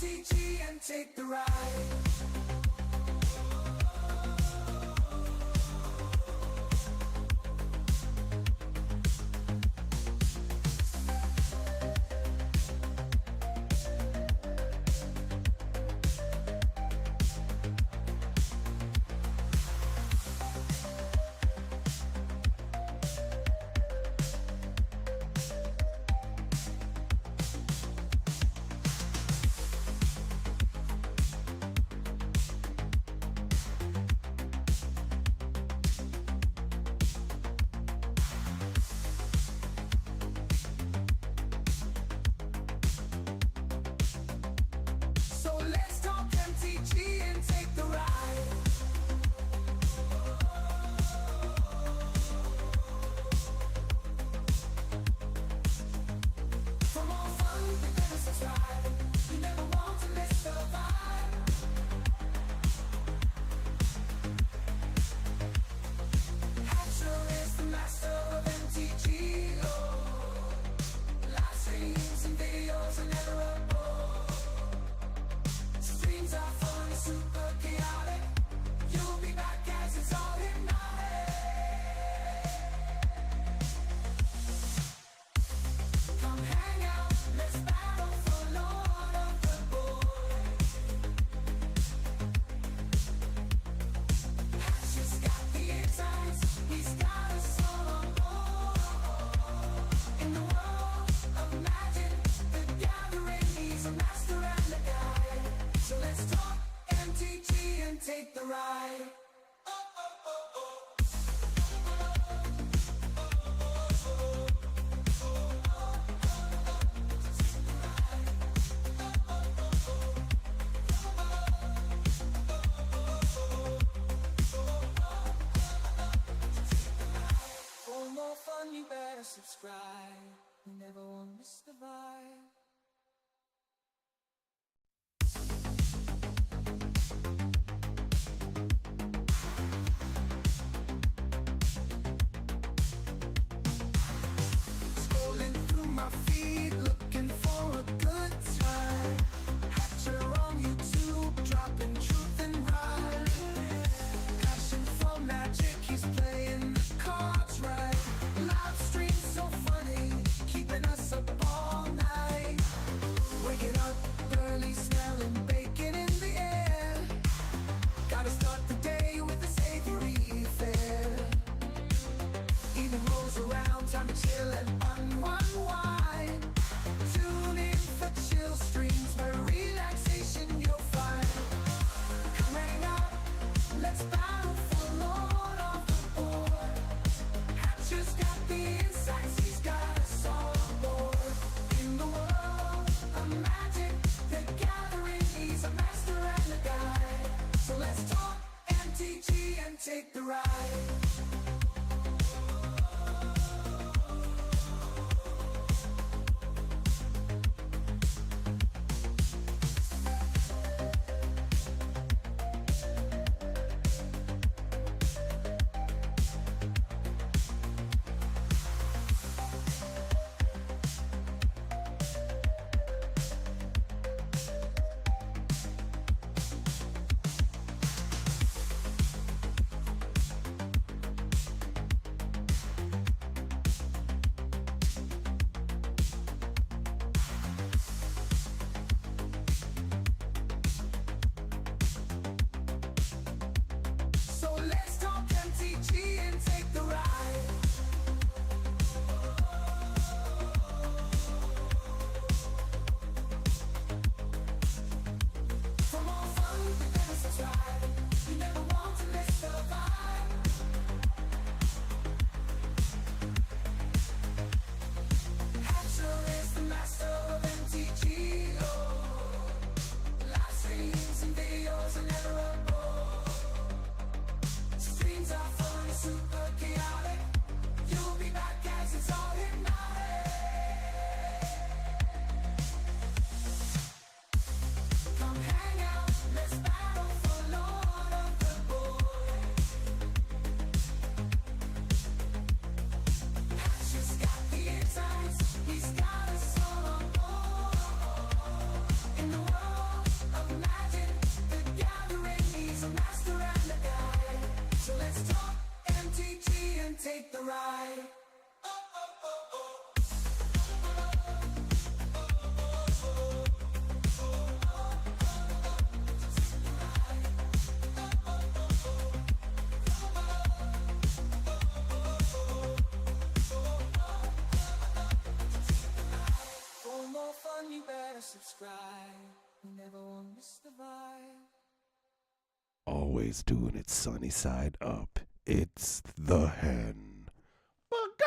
MTG and take the ride. Take the ride. For more fun, you better subscribe. You never want to miss the vibe. Take the ride. subscribe. You never want to miss the vibe. Always doing it sunny side up. It's the hen. Fuck.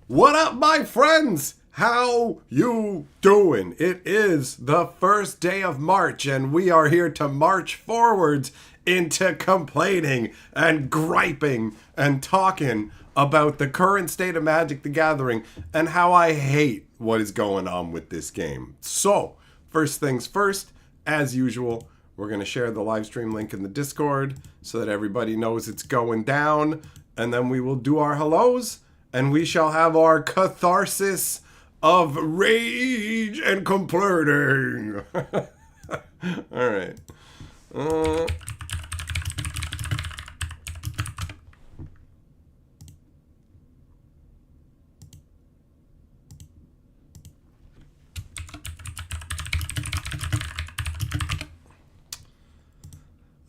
What up, my friends? How you doing? It is the first day of March, and we are here to march forwards into complaining and griping and talking about the current state of Magic the Gathering and how I hate what is going on with this game. So, first things first, as usual, we're going to share the live stream link in the Discord so that everybody knows it's going down, and then we will do our hellos, and we shall have our catharsis of rage and complaining. All right.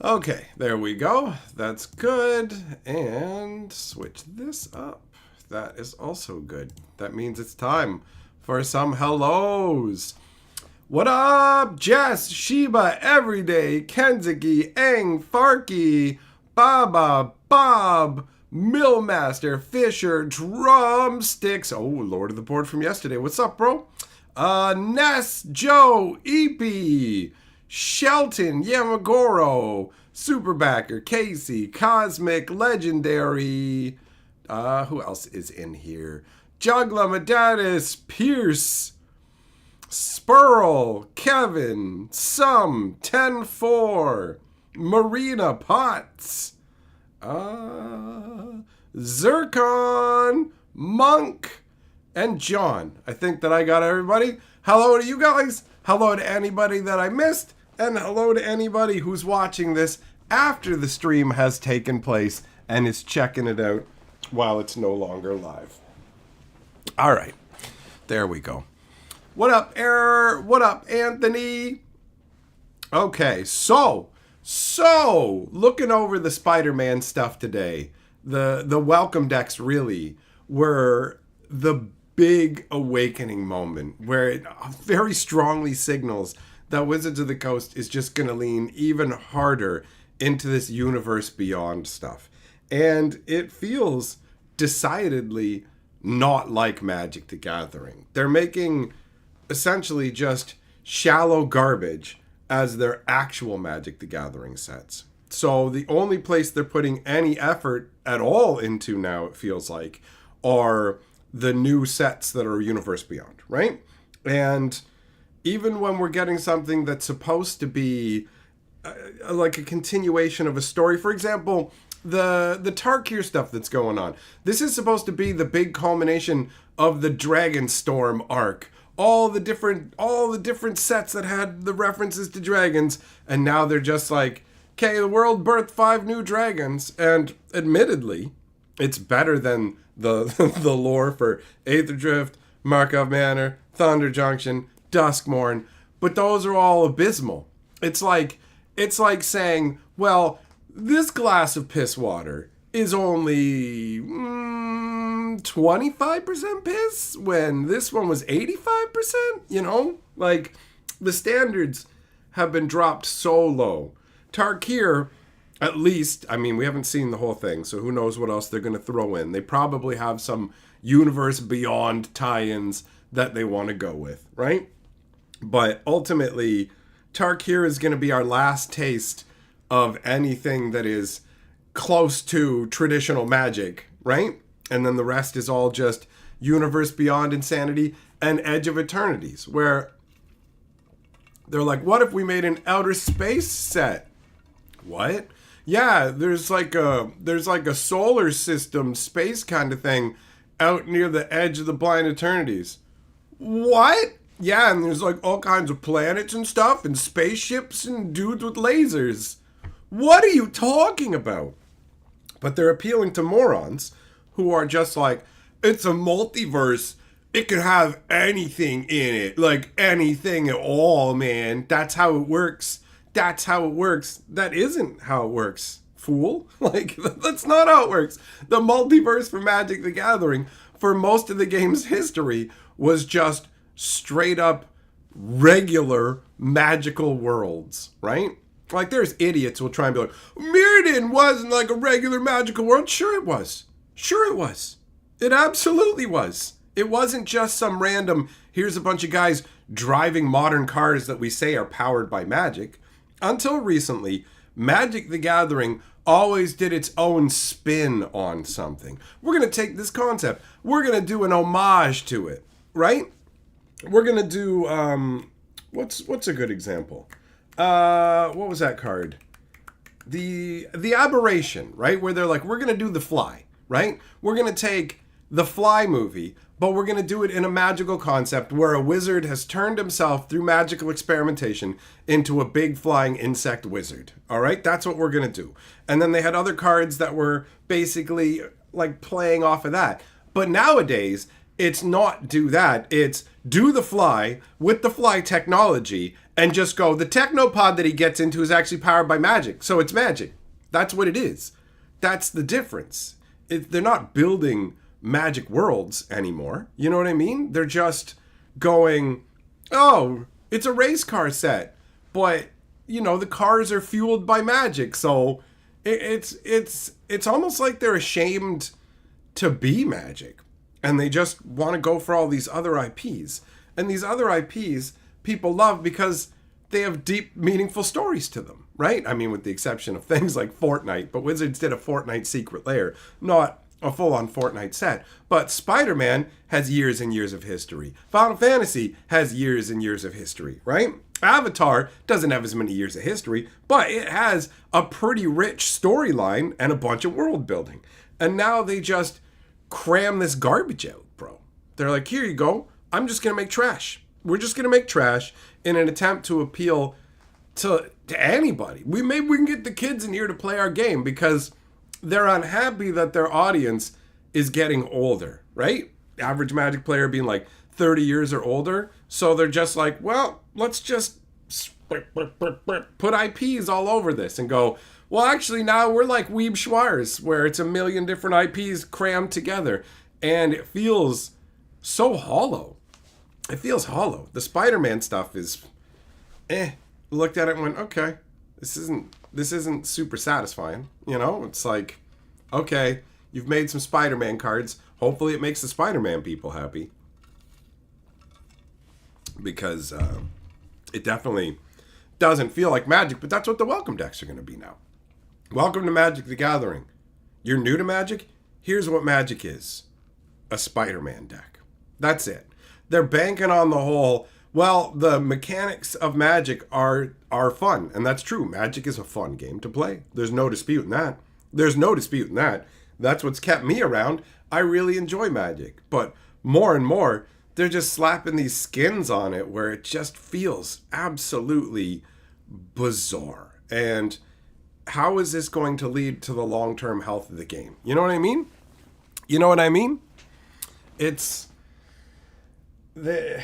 Okay, there we go. That's good. And switch this up. That is also good. That means it's time for some hellos. What up, Jess, Sheba, Everyday, Kenzuki, Eng, Farky, Baba, Bob, Millmaster, Fisher, Drumsticks. Oh, Lord of the Board from yesterday. What's up, bro? Ness, Joe, Eepy, Shelton, Yamagoro, Superbacker, Casey, Cosmic, Legendary. Who else is in here? Jugla, Madatis, Pierce, Spurl, Kevin, Sum, 10-4, Marina Potts, Zircon, Monk, and John. I think that I got everybody. Hello to you guys. Hello to anybody that I missed. And hello to anybody who's watching this after the stream has taken place and is checking it out while it's no longer live. All right. There we go. What up, Error? What up, Anthony? Okay, so looking over the Spider-Man stuff today, the welcome decks really were the big awakening moment where it very strongly signals that Wizards of the Coast is just going to lean even harder into this universe beyond stuff. And it feels decidedly not like Magic the Gathering. They're making essentially just shallow garbage as their actual Magic the Gathering sets. So the only place they're putting any effort at all into now, it feels like, are the new sets that are Universe Beyond, right? And even when we're getting something that's supposed to be like a continuation of a story, for example, the Tarkir stuff that's going on. This is supposed to be the big culmination of the Dragonstorm arc. All the different sets that had the references to dragons, and now they're just like, okay, the world birthed 5 new dragons, and admittedly, it's better than the the lore for Aetherdrift, Markov Manor, Thunder Junction, Duskmourn, but those are all abysmal. It's like saying, well, this glass of piss water is only 25% piss when this one was 85%, you know? Like, the standards have been dropped so low. Tarkir, at least, I mean, we haven't seen the whole thing, so who knows what else they're going to throw in. They probably have some universe beyond tie-ins that they want to go with, right? But ultimately, Tarkir is going to be our last taste of anything that is close to traditional Magic, right? And then the rest is all just Universe Beyond Insanity and Edge of Eternities, where they're like, what if we made an outer space set? What? Yeah, there's like a solar system space kind of thing out near the edge of the Blind Eternities. What? Yeah, and there's like all kinds of planets and stuff and spaceships and dudes with lasers. What are you talking about? But they're appealing to morons who are just like, it's a multiverse. It could have anything in it. Like anything at all, man. That's how it works. That's how it works. That isn't how it works, fool. Like, that's not how it works. The multiverse for Magic the Gathering, for most of the game's history, was just straight up regular magical worlds, right? Like there's idiots who will try and be like, Mirrodin wasn't like a regular magical world. Sure it was. Sure it was. It absolutely was. It wasn't just some random, here's a bunch of guys driving modern cars that we say are powered by magic. Until recently, Magic the Gathering always did its own spin on something. We're going to take this concept. We're going to do an homage to it, right? We're going to do, what's a good example? What was that card? The Aberration, right? Where they're like, we're going to do The Fly, right? We're going to take the Fly movie, but we're going to do it in a magical concept where a wizard has turned himself through magical experimentation into a big flying insect wizard. All right? That's what we're going to do. And then they had other cards that were basically like playing off of that. But nowadays, it's not do that. It's do the Fly with the Fly technology and just go, the technopod that he gets into is actually powered by magic. So it's magic. That's what it is. That's the difference. They're not building magic worlds anymore. You know what I mean? They're just going, oh, it's a race car set, but you know the cars are fueled by magic. So it's almost like they're ashamed to be magic, and they just want to go for all these other IPs. And these other IPs people love because they have deep, meaningful stories to them, right? I mean, with the exception of things like Fortnite, but Wizards did a Fortnite Secret Lair, not a full-on Fortnite set. But Spider-Man has years and years of history. Final Fantasy has years and years of history, right? Avatar doesn't have as many years of history, but it has a pretty rich storyline and a bunch of world building. And now they just cram this garbage out, bro. They're like, here you go. I'm just going to make trash. We're just going to make trash in an attempt to appeal to anybody. Maybe we can get the kids in here to play our game because they're unhappy that their audience is getting older, right? Average Magic player being like 30 years or older. So they're just like, well, let's just put IPs all over this and go, well, actually now we're like Weeb Schwars, where it's a million different IPs crammed together. And it feels so hollow. It feels hollow. The Spider-Man stuff is, looked at it and went, okay, this isn't super satisfying. You know, it's like, okay, you've made some Spider-Man cards. Hopefully it makes the Spider-Man people happy. Because it definitely doesn't feel like Magic, but that's what the welcome decks are going to be now. Welcome to Magic the Gathering. You're new to Magic? Here's what Magic is. A Spider-Man deck. That's it. They're banking on the whole, well, the mechanics of Magic are fun. And that's true. Magic is a fun game to play. There's no disputing that. There's no disputing that. That's what's kept me around. I really enjoy Magic. But more and more, they're just slapping these skins on it where it just feels absolutely bizarre. And how is this going to lead to the long-term health of the game? You know what I mean? You know what I mean? It's the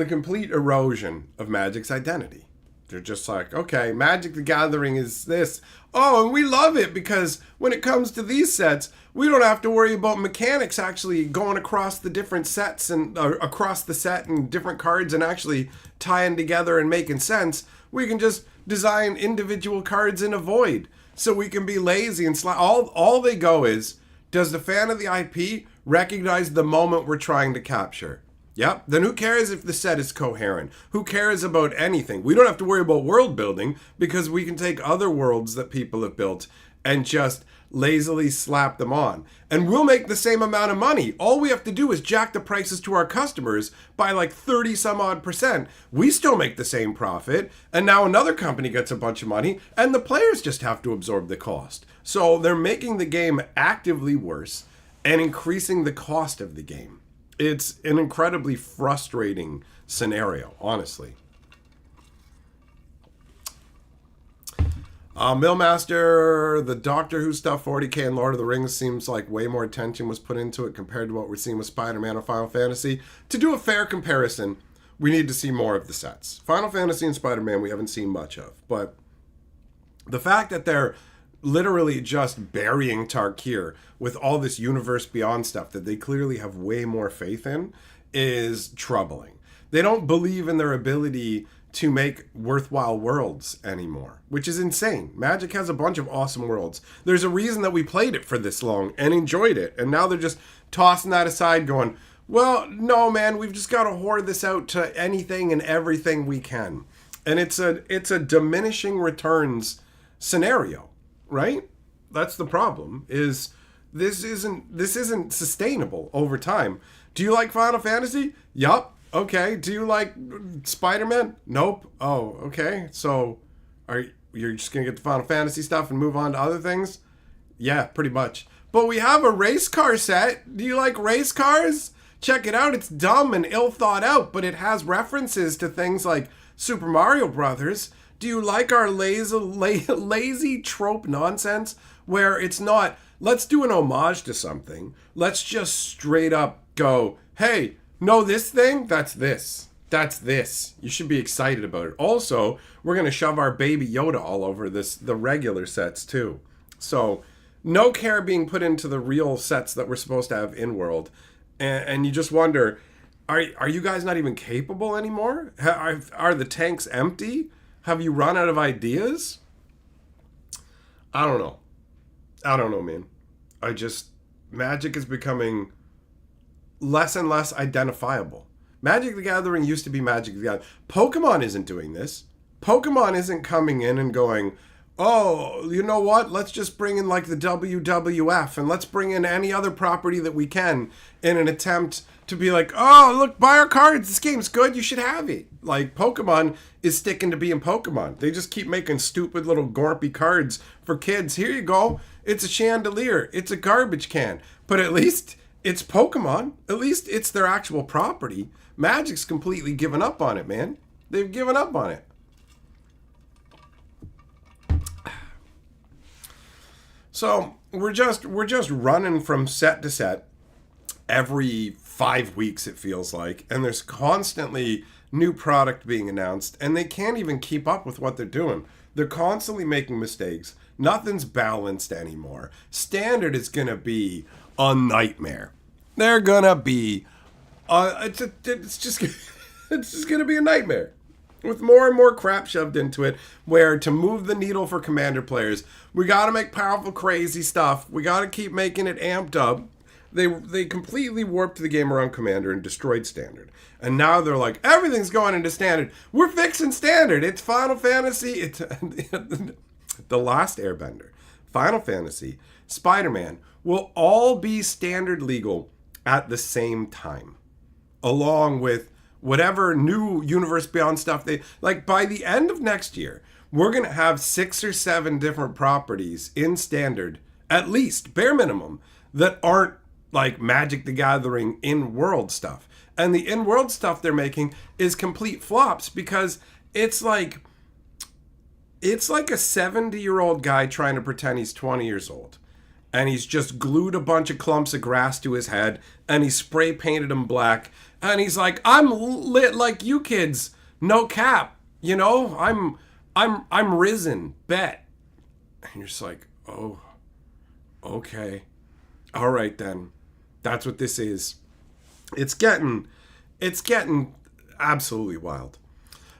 complete erosion of Magic's identity. They're just like, okay, Magic the Gathering is this. Oh, and we love it because when it comes to these sets, we don't have to worry about mechanics actually going across the different sets and across the set and different cards and actually tying together and making sense. We can just design individual cards in a void. So we can be lazy and all they go is, does the fan of the IP recognize the moment we're trying to capture? Yep. Then who cares if the set is coherent? Who cares about anything? We don't have to worry about world building because we can take other worlds that people have built and just lazily slap them on. And we'll make the same amount of money. All we have to do is jack the prices to our customers by like 30 some odd %. We still make the same profit. And now another company gets a bunch of money and the players just have to absorb the cost. So they're making the game actively worse and increasing the cost of the game. It's an incredibly frustrating scenario, honestly. Millmaster, the Doctor Who stuff, 40k and Lord of the Rings seems like way more attention was put into it compared to what we're seeing with Spider-Man or Final Fantasy. To do a fair comparison, we need to see more of the sets. Final Fantasy and Spider-Man we haven't seen much of, but the fact that they're literally just burying Tarkir with all this universe beyond stuff that they clearly have way more faith in is troubling. They don't believe in their ability to make worthwhile worlds anymore, which is insane. Magic has a bunch of awesome worlds. There's a reason that we played it for this long and enjoyed it, and now they're just tossing that aside going, well, no, man, we've just got to hoard this out to anything and everything we can. And it's a diminishing returns scenario, right? That's the problem, is this isn't sustainable over time. Do you like Final Fantasy? Yup. Okay. Do you like Spider-Man? Nope. Oh, okay. So you're just going to get the Final Fantasy stuff and move on to other things? Yeah, pretty much. But we have a race car set. Do you like race cars? Check it out. It's dumb and ill thought out, but it has references to things like Super Mario Brothers. Do you like our lazy trope nonsense where it's not, let's do an homage to something. Let's just straight up go, hey, know this thing? That's this. That's this. You should be excited about it. Also, we're going to shove our baby Yoda all over the regular sets too. So, no care being put into the real sets that we're supposed to have in world. And you just wonder, are you guys not even capable anymore? Are the tanks empty? Have you run out of ideas? I don't know, man. Magic is becoming less and less identifiable. Magic the Gathering used to be Magic the Gathering. Pokemon isn't doing this. Pokemon isn't coming in and going, oh, you know what? Let's just bring in like the WWF and let's bring in any other property that we can in an attempt to be like, oh, look, buy our cards. This game's good. You should have it. Like, Pokemon is sticking to being Pokemon. They just keep making stupid little gorpy cards for kids. Here you go. It's a chandelier. It's a garbage can. But at least it's Pokemon. At least it's their actual property. Magic's completely given up on it, man. They've given up on it. So we're just running from set to set every 5 weeks, it feels like, and there's constantly new product being announced, and they can't even keep up with what they're doing. They're constantly making mistakes. Nothing's balanced anymore. Standard is gonna be a nightmare. They're gonna be, it's just gonna be a nightmare. With more and more crap shoved into it, where to move the needle for Commander players, we gotta make powerful, crazy stuff. We gotta keep making it amped up. They completely warped the game around Commander and destroyed Standard. And now they're like, everything's going into Standard. We're fixing Standard. It's Final Fantasy. It's The Last Airbender, Final Fantasy, Spider-Man will all be Standard legal at the same time, along with whatever new Universe Beyond stuff they like. By the end of next year, we're gonna have 6 or 7 different properties in Standard, at least bare minimum, that aren't like Magic the Gathering in-world stuff. And the in-world stuff they're making is complete flops because it's like a 70-year-old guy trying to pretend he's 20 years old. And he's just glued a bunch of clumps of grass to his head and he spray painted them black. And he's like, I'm lit like you kids. No cap. You know, I'm risen. Bet. And you're just like, oh, okay. All right then. That's what this is. It's getting absolutely wild.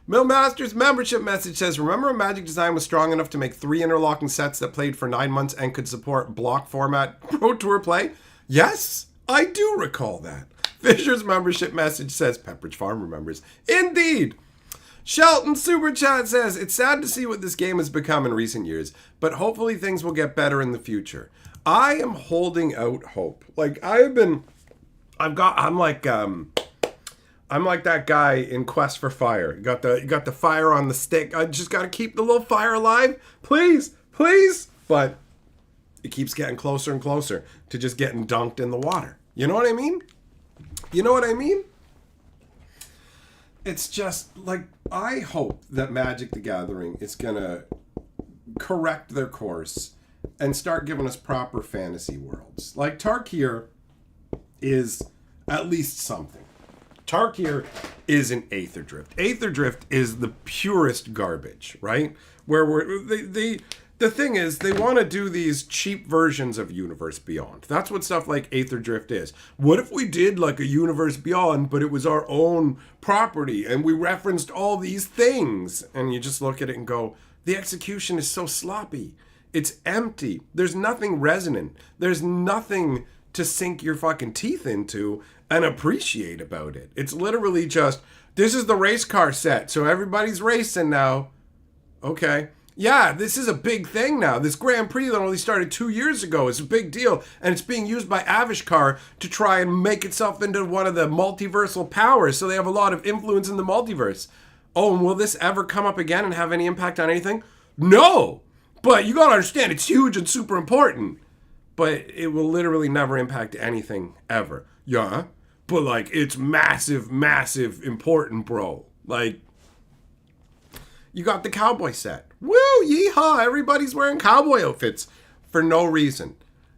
Millmaster's membership message says, remember when Magic Design was strong enough to make 3 interlocking sets that played for 9 months and could support block format Pro Tour play? Yes, I do recall that. Fisher's membership message says, Pepperidge Farm remembers. Indeed. Shelton Super Chat says, it's sad to see what this game has become in recent years, but hopefully things will get better in the future. I am holding out hope. Like, I'm like that guy in Quest for Fire. You got the fire on the stick. I just got to keep the little fire alive. Please. But it keeps getting closer and closer to just getting dunked in the water. You know what I mean? It's just like, I hope that Magic the Gathering is going to correct their course and start giving us proper fantasy worlds. Like, Tarkir is at least something. Tarkir is an Aether Drift. Aether Drift is the purest garbage, right? Where the thing is, they want to do these cheap versions of Universe Beyond. That's what stuff like Aether Drift is. What if we did like a Universe Beyond, but it was our own property and we referenced all these things? And you just look at it and go, the execution is so sloppy. It's empty. There's nothing resonant. There's nothing to sink your fucking teeth into and appreciate about it. It's literally just, this is the race car set, so everybody's racing now. Okay. Yeah, this is a big thing now. This Grand Prix that only started 2 years ago is a big deal, and it's being used by Avishkar to try and make itself into one of the multiversal powers, so they have a lot of influence in the multiverse. Oh, and will this ever come up again and have any impact on anything? No! But you gotta understand, it's huge and super important. But it will literally never impact anything, ever. Yeah, but like, it's massive, massive important, bro. Like, you got the cowboy set. Woo, yeehaw, everybody's wearing cowboy outfits for no reason.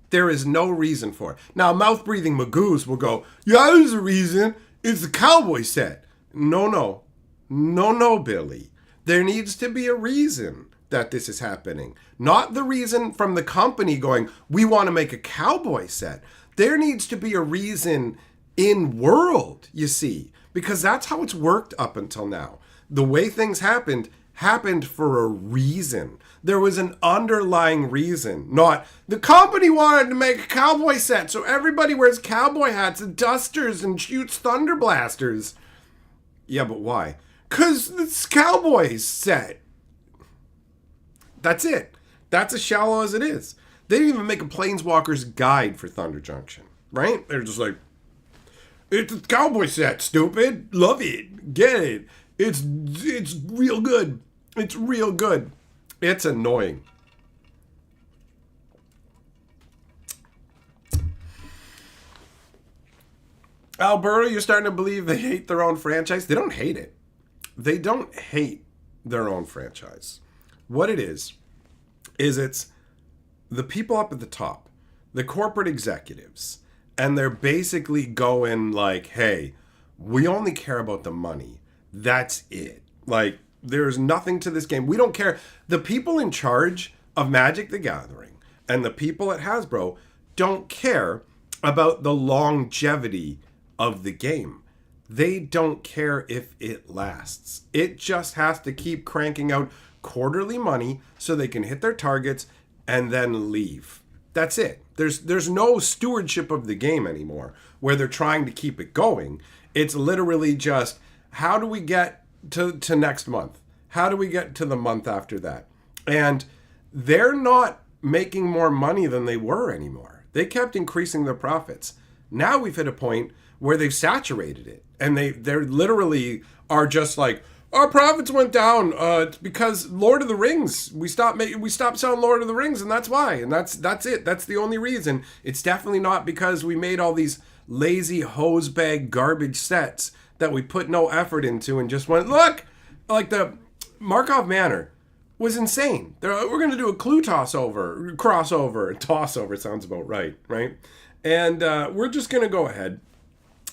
There is no reason for it. Now, mouth-breathing Magoos will go, yeah, there's a reason. It's the cowboy set. No, Billy. There needs to be a reason that this is happening. Not the reason from the company going, we want to make a cowboy set. There needs to be a reason in world, you see, because that's how it's worked up until now. The way things happened for a reason. There was an underlying reason, not the company wanted to make a cowboy set, so everybody wears cowboy hats and dusters and shoots thunder blasters. Yeah, but why? 'Cause it's cowboys set. That's it. That's as shallow as it is. They didn't even make a Planeswalker's guide for Thunder Junction, right? They're just like, it's a cowboy set, stupid. Love it. Get it. It's real good. It's real good. It's annoying. Alberta, you're starting to believe they hate their own franchise? They don't hate it. They don't hate their own franchise. What it is it's the people up at the top, the corporate executives, and they're basically going like, hey, we only care about the money. That's it. Like, there's nothing to this game. We don't care. The people in charge of Magic the Gathering and the people at Hasbro don't care about the longevity of the game. They don't care if it lasts. It just has to keep cranking out quarterly money so they can hit their targets and then leave. That's it. There's no stewardship of the game anymore where they're trying to keep it going. It's literally just, how do we get to next month? How do we get to the month after that? And they're not making more money than they were anymore. They kept increasing their profits. Now we've hit a point where they've saturated it. And they're literally are just like, our profits went down because Lord of the Rings. We stopped selling Lord of the Rings, and that's why. And that's it. That's the only reason. It's definitely not because we made all these lazy hose bag garbage sets that we put no effort into and just went, look, like the Markov Manor was insane. We're going to do a clue crossover. Toss over sounds about right? And we're just going to go ahead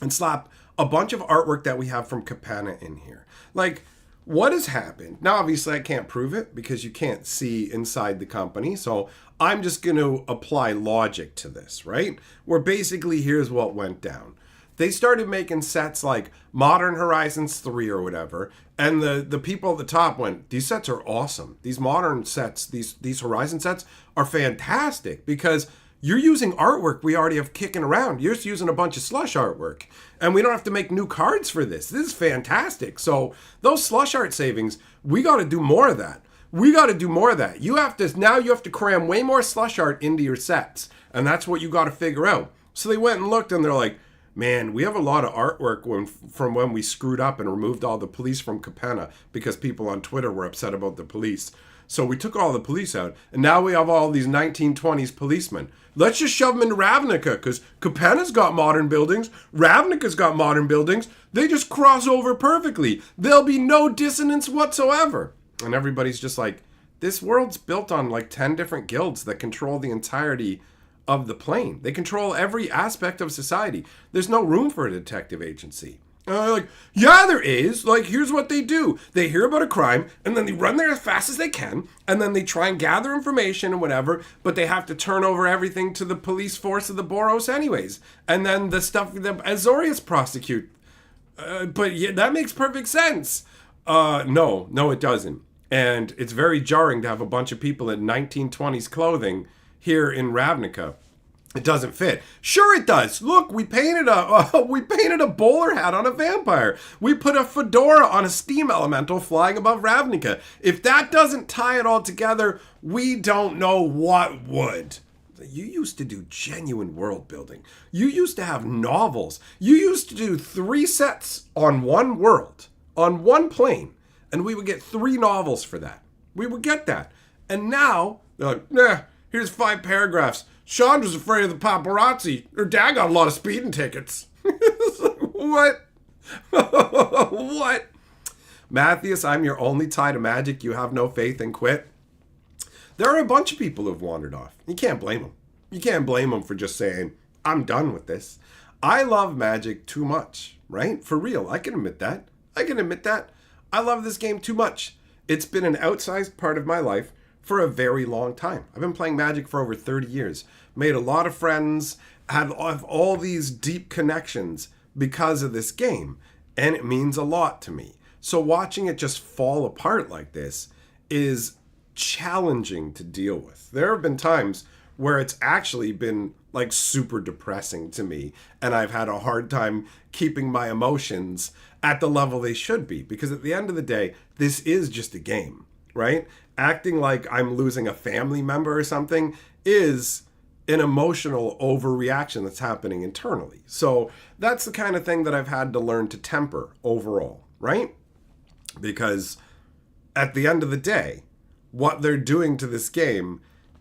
and slap a bunch of artwork that we have from Capenna in here. Like, what has happened? Now, obviously, I can't prove it because you can't see inside the company. So I'm just going to apply logic to this, right? Where basically, here's what went down. They started making sets like Modern Horizons 3 or whatever. And the people at the top went, these sets are awesome. These modern sets, these Horizon sets are fantastic because you're using artwork we already have kicking around. You're just using a bunch of slush artwork. And we don't have to make new cards for this. This is fantastic. So those slush art savings, we got to do more of that. You have to cram way more slush art into your sets. And that's what you got to figure out. So they went and looked and they're like, man, we have a lot of artwork from when we screwed up and removed all the police from Capenna because people on Twitter were upset about the police. So we took all the police out, and now we have all these 1920s policemen. Let's just shove them into Ravnica, because Capenna's got modern buildings, Ravnica's got modern buildings. They just cross over perfectly. There'll be no dissonance whatsoever. And everybody's just like, this world's built on like 10 different guilds that control the entirety of the plane. They control every aspect of society. There's no room for a detective agency. And they're like, yeah, there is. Like, here's what they do. They hear about a crime, and then they run there as fast as they can, and then they try and gather information and whatever, but they have to turn over everything to the police force of the Boros anyways. And then the stuff that Azorius prosecute. But yeah, that makes perfect sense. No, it doesn't. And it's very jarring to have a bunch of people in 1920s clothing here in Ravnica. It doesn't fit. Sure it does. Look, we painted a bowler hat on a vampire. We put a fedora on a steam elemental flying above Ravnica. If that doesn't tie it all together, we don't know what would. You used to do genuine world building. You used to have novels. You used to do 3 sets on one world, on one plane, and we would get 3 novels for that. We would get that. And now, they're like, nah, here's 5 paragraphs. Chandra's afraid of the paparazzi. Her dad got a lot of speeding tickets. What? What? Matthias, I'm your only tie to magic. You have no faith and quit. There are a bunch of people who've wandered off. You can't blame them. You can't blame them for just saying, I'm done with this. I love magic too much, right? For real. I can admit that. I love this game too much. It's been an outsized part of my life for a very long time. I've been playing Magic for over 30 years. Made a lot of friends, have all these deep connections because of this game, and it means a lot to me. So watching it just fall apart like this is challenging to deal with. There have been times where it's actually been like super depressing to me, and I've had a hard time keeping my emotions at the level they should be, because at the end of the day, this is just a game, right? Acting like I'm losing a family member or something is an emotional overreaction that's happening internally. So that's the kind of thing that I've had to learn to temper overall, right? Because at the end of the day, what they're doing to this game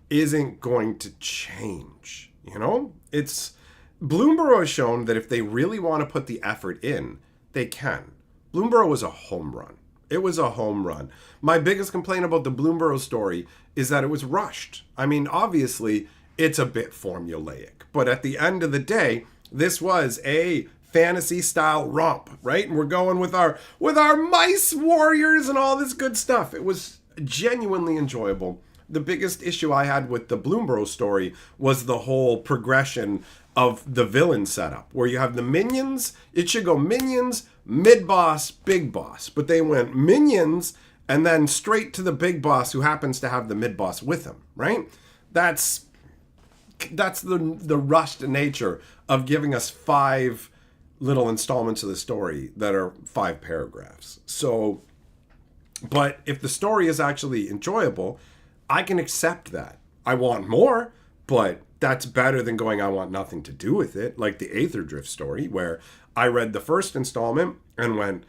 isn't going to change, you know? It's Bloomborough has shown that if they really want to put the effort in, they can. Bloomborough was a home run. It was a home run. My biggest complaint about the Bloomborough story is that it was rushed. I mean, obviously, it's a bit formulaic. But at the end of the day, this was a fantasy-style romp, right? And we're going with our mice warriors and all this good stuff. It was genuinely enjoyable. The biggest issue I had with the Bloomborough story was the whole progression of the villain setup, where you have the minions. It should go minions, mid-boss, big boss. But they went minions and then straight to the big boss, who happens to have the mid-boss with him, right? That's the rushed nature of giving us 5 little installments of the story that are 5 paragraphs. So, but if the story is actually enjoyable, I can accept that. I want more, but that's better than going, I want nothing to do with it. Like the Aetherdrift story, where I read the first installment and went,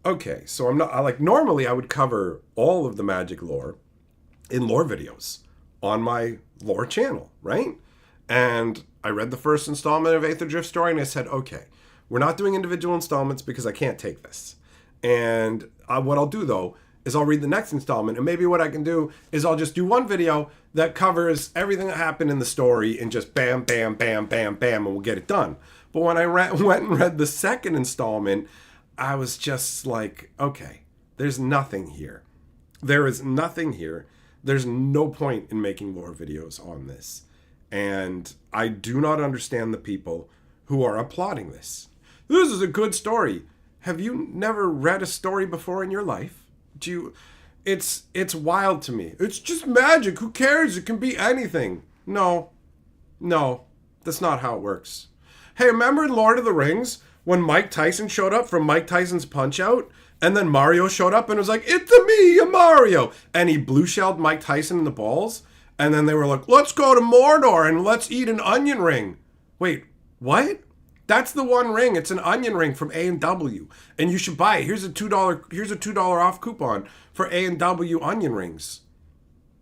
okay, so normally I would cover all of the Magic lore in lore videos on my lore channel, right? And I read the first installment of Aetherdrift story and I said, okay, we're not doing individual installments because I can't take this. And what I'll do though is I'll read the next installment, and maybe what I can do is I'll just do one video that covers everything that happened in the story and just bam, bam, bam, bam, bam, and we'll get it done. But when I went and read the second installment, I was just like, okay, there's nothing here. There is nothing here. There's no point in making lore videos on this. And I do not understand the people who are applauding this. This is a good story. Have you never read a story before in your life? It's wild to me. It's just magic. Who cares? It can be anything. No, that's not how it works. Hey, remember in Lord of the Rings when Mike Tyson showed up from Mike Tyson's Punch-Out? And then Mario showed up and was like, it's me, Mario. And he blue-shelled Mike Tyson in the balls. And then they were like, let's go to Mordor and let's eat an onion ring. Wait, what? That's the one ring. It's an onion ring from A&W. And you should buy it. Here's a $2 off coupon for A&W onion rings.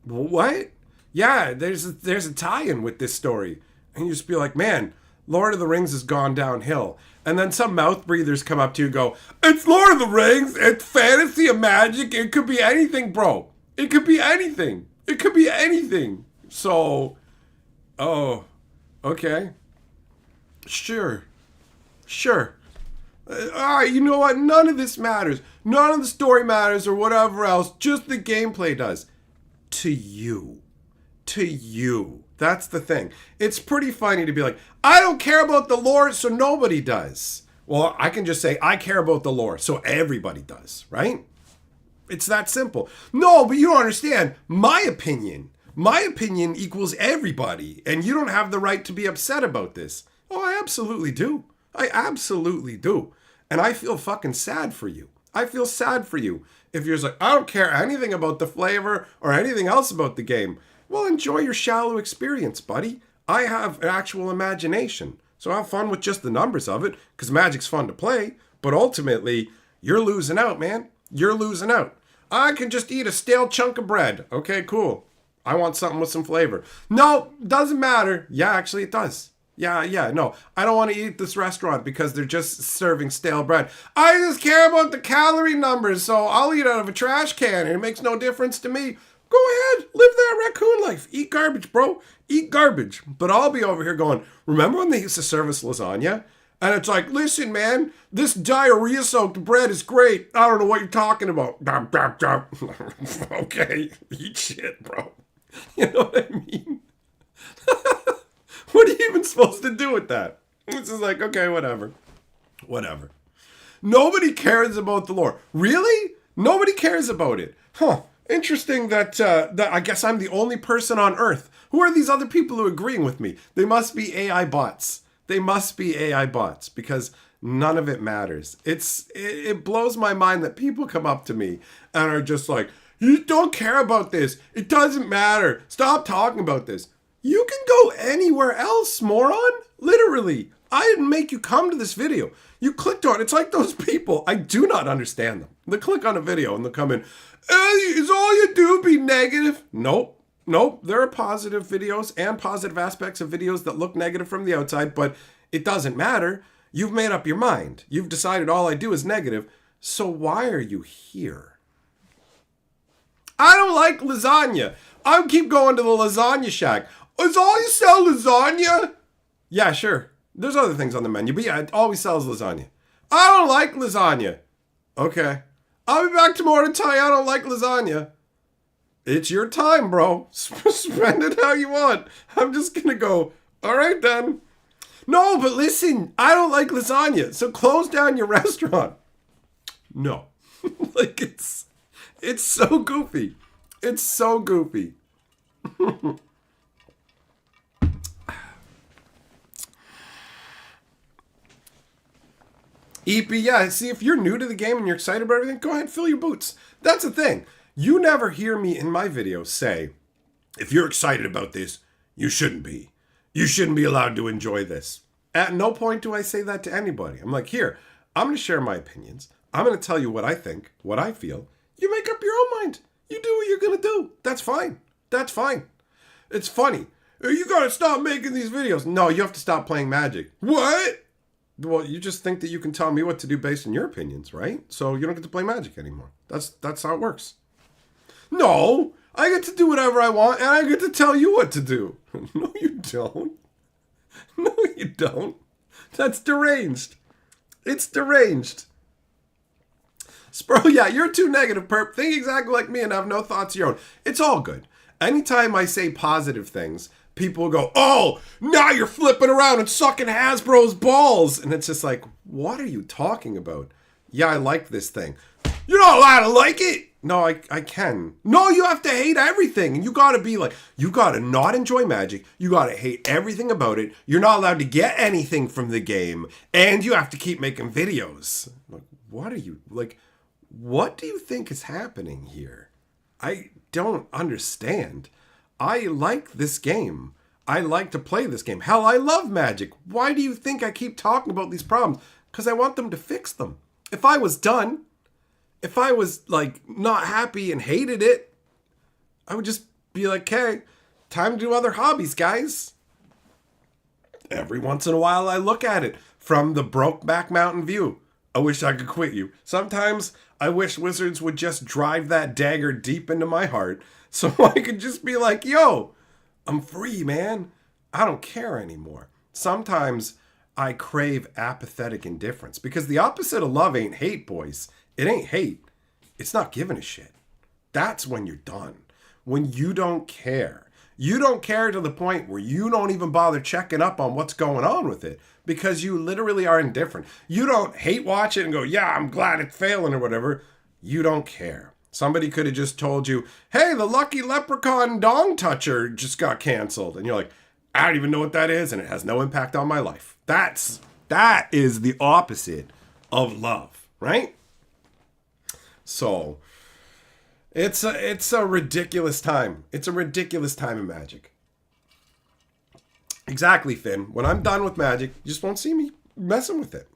What? Yeah, there's a tie-in with this story. And you just be like, man, Lord of the Rings has gone downhill. And then some mouth breathers come up to you and go, it's Lord of the Rings. It's fantasy and magic. It could be anything, bro. It could be anything. It could be anything. So, oh, okay. Sure. All right, you know what? None of this matters. None of the story matters or whatever else. Just the gameplay does. To you. To you. That's the thing. It's pretty funny to be like, I don't care about the lore, so nobody does. Well, I can just say, I care about the lore, so everybody does, right? It's that simple. No, but you don't understand. My opinion equals everybody, and you don't have the right to be upset about this. Oh, I absolutely do. I absolutely do. And I feel fucking sad for you. I feel sad for you. If you're just like, I don't care anything about the flavor or anything else about the game. Well, enjoy your shallow experience, buddy. I have an actual imagination. So have fun with just the numbers of it, because Magic's fun to play. But ultimately, you're losing out, man. You're losing out. I can just eat a stale chunk of bread. Okay, cool. I want something with some flavor. No, doesn't matter. Yeah, actually it does. Yeah, no. I don't want to eat this restaurant because they're just serving stale bread. I just care about the calorie numbers, so I'll eat out of a trash can and it makes no difference to me. Go ahead, live that raccoon life. Eat garbage, bro. Eat garbage. But I'll be over here going, remember when they used to serve us lasagna? And it's like, listen, man, this diarrhea-soaked bread is great. I don't know what you're talking about. Okay, eat shit, bro. You know what I mean? What are you even supposed to do with that? It's just like, okay, whatever. Whatever. Nobody cares about the lore. Really? Nobody cares about it. Huh. Interesting that I guess I'm the only person on Earth. Who are these other people who are agreeing with me? They must be AI bots. They must be AI bots because none of it matters. It blows my mind that people come up to me and are just like, you don't care about this. It doesn't matter. Stop talking about this. You can go anywhere else, moron. Literally. I didn't make you come to this video. You clicked on it. It's like those people. I do not understand them. They click on a video and they'll come in. Is all you do be negative? Nope. There are positive videos and positive aspects of videos that look negative from the outside, but it doesn't matter. You've made up your mind. You've decided all I do is negative. So why are you here? I don't like lasagna. I'll keep going to the lasagna shack. Is all you sell lasagna? Yeah, sure. There's other things on the menu, but yeah, all we sell is lasagna. I don't like lasagna. Okay. I'll be back tomorrow to tell you I don't like lasagna. It's your time, bro. Spend it how you want. I'm just gonna go, all right then. No, but listen, I don't like lasagna, so close down your restaurant. No. Like, it's so goofy. It's so goofy. EP, yeah, see, if you're new to the game and you're excited about everything, go ahead, fill your boots. That's the thing. You never hear me in my videos say, if you're excited about this, you shouldn't be. You shouldn't be allowed to enjoy this. At no point do I say that to anybody. I'm like, here, I'm going to share my opinions. I'm going to tell you what I think, what I feel. You make up your own mind. You do what you're going to do. That's fine. That's fine. It's funny. You got to stop making these videos. No, you have to stop playing Magic. What? Well, you just think that you can tell me what to do based on your opinions, right? So you don't get to play Magic anymore. That's how it works. No, I get to do whatever I want, and I get to tell you what to do. No, you don't. No, you don't. That's deranged. It's deranged. Spro, yeah, you're too negative, perp. Think exactly like me and have no thoughts of your own. It's all good. Anytime I say positive things, people go, oh, now you're flipping around and sucking Hasbro's balls. And it's just like, what are you talking about? Yeah, I like this thing. You're not allowed to like it. No, I can. No, you have to hate everything. And you got to be like, you got to not enjoy Magic. You got to hate everything about it. You're not allowed to get anything from the game. And you have to keep making videos. Like, what are you, like, what do you think is happening here? I don't understand. I like this game. I like to play this game. Hell, I love Magic. Why do you think I keep talking about these problems? Because I want them to fix them. If I was done, if I was like not happy and hated it, I would just be like, okay, time to do other hobbies, guys. Every once in a while I look at it from the Brokeback Mountain view. I wish I could quit you. Sometimes I wish Wizards would just drive that dagger deep into my heart so I could just be like, yo, I'm free, man. I don't care anymore. Sometimes I crave apathetic indifference. Because the opposite of love ain't hate, boys. It ain't hate. It's not giving a shit. That's when you're done. When you don't care. You don't care to the point where you don't even bother checking up on what's going on with it because you literally are indifferent. You don't hate watch it and go, yeah, I'm glad it's failing or whatever. You don't care. Somebody could have just told you, hey, the Lucky Leprechaun Dong Toucher just got canceled. And you're like, I don't even know what that is, and it has no impact on my life. That is the opposite of love, right? So it's a ridiculous time. It's a ridiculous time in Magic. Exactly, Finn. When I'm done with Magic, you just won't see me messing with it.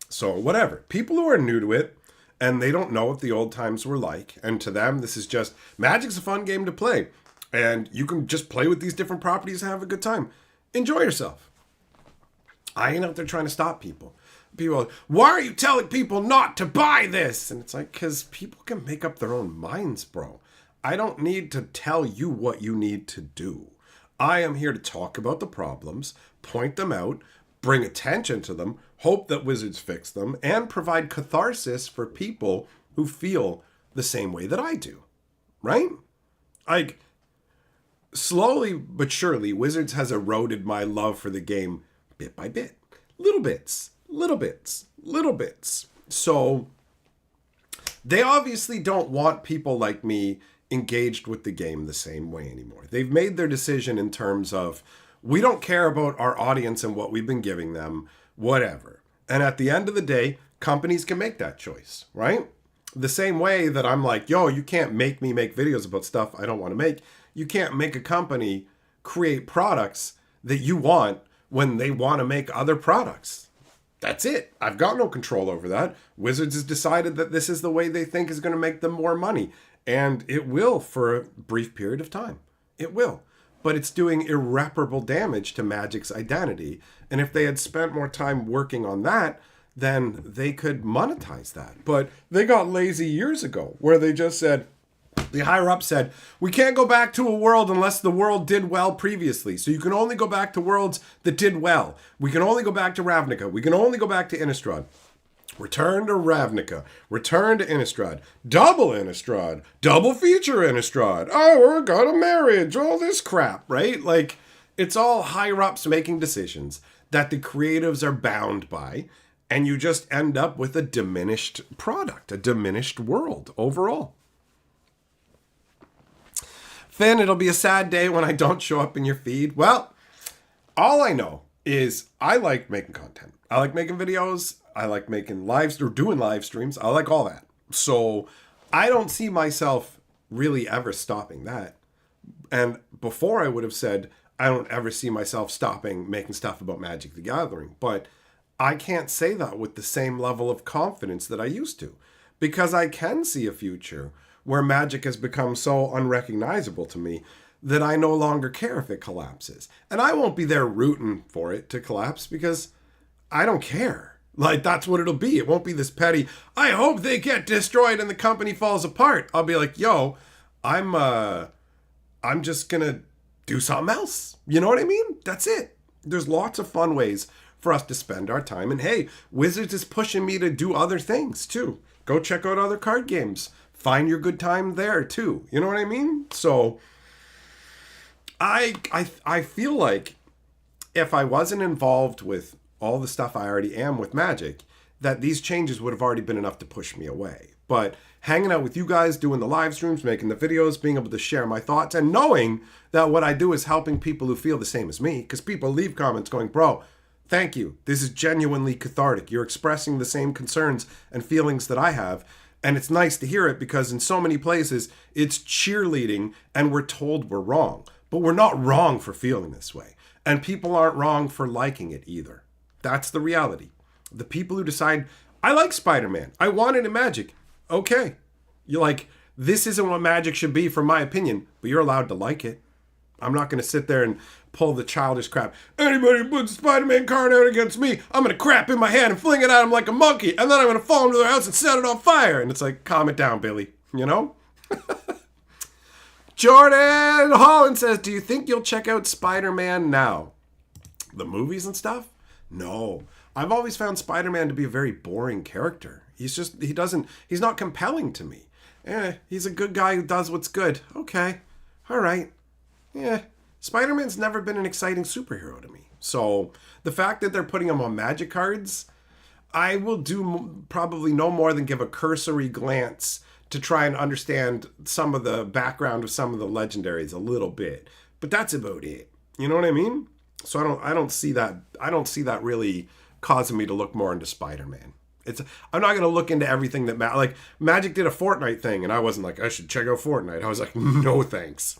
So whatever. People who are new to it and they don't know what the old times were like, and to them this is just Magic's a fun game to play. And you can just play with these different properties and have a good time. Enjoy yourself. I ain't out there trying to stop people. People are like, why are you telling people not to buy this? And it's like, because people can make up their own minds, bro. I don't need to tell you what you need to do. I am here to talk about the problems, point them out, bring attention to them, hope that Wizards fix them, and provide catharsis for people who feel the same way that I do. Right? Like, slowly but surely, Wizards has eroded my love for the game bit by bit. Little bits. So, they obviously don't want people like me engaged with the game the same way anymore. They've made their decision in terms of, we don't care about our audience and what we've been giving them, whatever. And at the end of the day, companies can make that choice, right? The same way that I'm like, yo, you can't make me make videos about stuff I don't want to make. You can't make a company create products that you want when they want to make other products. That's it. I've got no control over that. Wizards has decided that this is the way they think is going to make them more money. And it will for a brief period of time. It will. But it's doing irreparable damage to Magic's identity. And if they had spent more time working on that, then they could monetize that. But they got lazy years ago where they just said, the higher up said, we can't go back to a world unless the world did well previously. So you can only go back to worlds that did well. We can only go back to Ravnica. We can only go back to Innistrad. Return to Ravnica. Return to Innistrad. Double feature Innistrad. Oh, we're got a marriage. All this crap, right? Like, it's all higher ups making decisions that the creatives are bound by. And you just end up with a diminished product, a diminished world overall. Finn, it'll be a sad day when I don't show up in your feed. Well, all I know is I like making content. I like making videos. I like making lives or doing live streams. I like all that. So I don't see myself really ever stopping that. And before I would have said, I don't ever see myself stopping making stuff about Magic the Gathering. But I can't say that with the same level of confidence that I used to. Because I can see a future where Magic has become so unrecognizable to me that I no longer care if it collapses. And I won't be there rooting for it to collapse because I don't care. Like, that's what it'll be. It won't be this petty, I hope they get destroyed and the company falls apart. I'll be like, yo, I'm just gonna do something else. You know what I mean? That's it. There's lots of fun ways for us to spend our time. And hey, Wizards is pushing me to do other things too. Go check out other card games. Find your good time there too. You know what I mean? So I feel like if I wasn't involved with all the stuff I already am with Magic, that these changes would have already been enough to push me away. But hanging out with you guys, doing the live streams, making the videos, being able to share my thoughts, and knowing that what I do is helping people who feel the same as me, because people leave comments going, bro, thank you. This is genuinely cathartic. You're expressing the same concerns and feelings that I have. And it's nice to hear it because in so many places, it's cheerleading and we're told we're wrong. But we're not wrong for feeling this way. And people aren't wrong for liking it either. That's the reality. The people who decide, I like Spider-Man. I want it in Magic. Okay. You're like, this isn't what Magic should be from my opinion, but you're allowed to like it. I'm not going to sit there and pull the childish crap. Anybody who puts a Spider-Man card out against me, I'm going to crap in my hand and fling it at him like a monkey. And then I'm going to fall into their house and set it on fire. And it's like, calm it down, Billy. You know? Jordan Holland says, do you think you'll check out Spider-Man now? The movies and stuff? No. I've always found Spider-Man to be a very boring character. He's not compelling to me. He's a good guy who does what's good. Okay. All right. Yeah. Spider-Man's never been an exciting superhero to me. So the fact that they're putting him on Magic cards, I will do probably no more than give a cursory glance to try and understand some of the background of some of the legendaries a little bit. But that's about it. You know what I mean? So I don't see that really causing me to look more into Spider-Man. I'm not going to look into everything that like Magic did a Fortnite thing and I wasn't like I should check out Fortnite. I was like no thanks.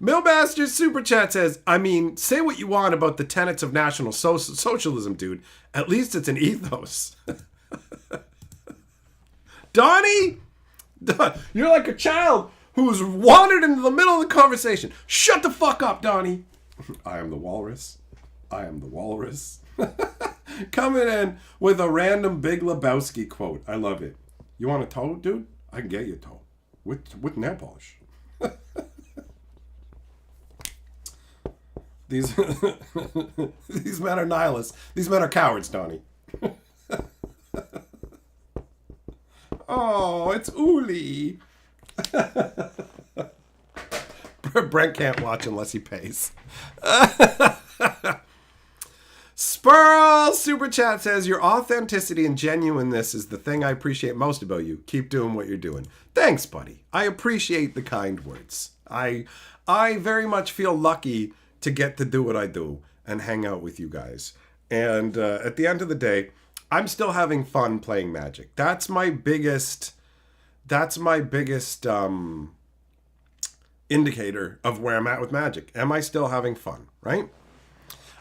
Millmaster's super chat says, I mean, say what you want about the tenets of National Socialism, dude. At least it's an ethos. Donnie, you're like a child who's wandered into the middle of the conversation. Shut the fuck up, Donnie. I am the walrus. I am the walrus. Coming in with a random Big Lebowski quote. I love it. You want a toe, dude? I can get you a toe. With nail polish. These men are nihilists. These men are cowards, Donnie. Oh, it's Uli. Brent can't watch unless he pays. Spurl Super Chat says, your authenticity and genuineness is the thing I appreciate most about you. Keep doing what you're doing. Thanks, buddy. I appreciate the kind words. I very much feel lucky to get to do what I do and hang out with you guys. And at the end of the day, I'm still having fun playing Magic. That's my biggest indicator of where I'm at with Magic. Am I still having fun, right?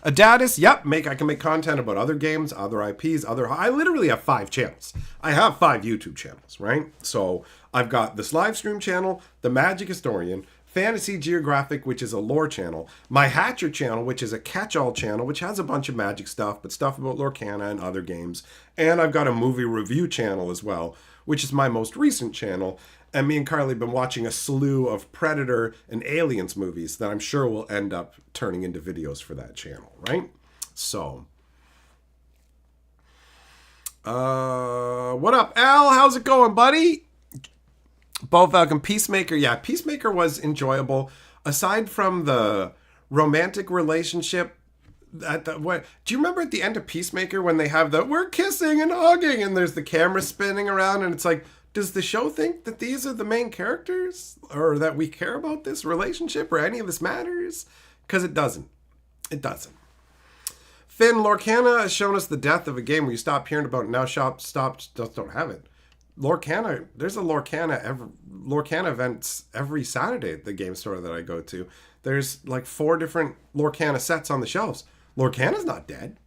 Adatis, yep, I can make content about other games, other IPs, I literally have 5 channels. I have 5 YouTube channels, right? So I've got this live stream channel, the Magic Historian, Fantasy Geographic, which is a lore channel, my Hatcher channel, which is a catch-all channel, which has a bunch of Magic stuff, but stuff about Lorcana and other games. And I've got a movie review channel as well, which is my most recent channel. And me and Carly have been watching a slew of Predator and Aliens movies that I'm sure will end up turning into videos for that channel, right? So, what up, Al? How's it going, buddy? Bo Falcon, Peacemaker. Yeah, Peacemaker was enjoyable. Aside from the romantic relationship, do you remember at the end of Peacemaker when they have we're kissing and hugging and there's the camera spinning around and it's like, does the show think that these are the main characters or that we care about this relationship or any of this matters? Because it doesn't. It doesn't. Finn, Lorcana has shown us the death of a game where you stop hearing about it. Now just don't have it. Lorcana, there's a Lorcana events every Saturday at the game store that I go to. There's like 4 different Lorcana sets on the shelves. Lorcana's not dead.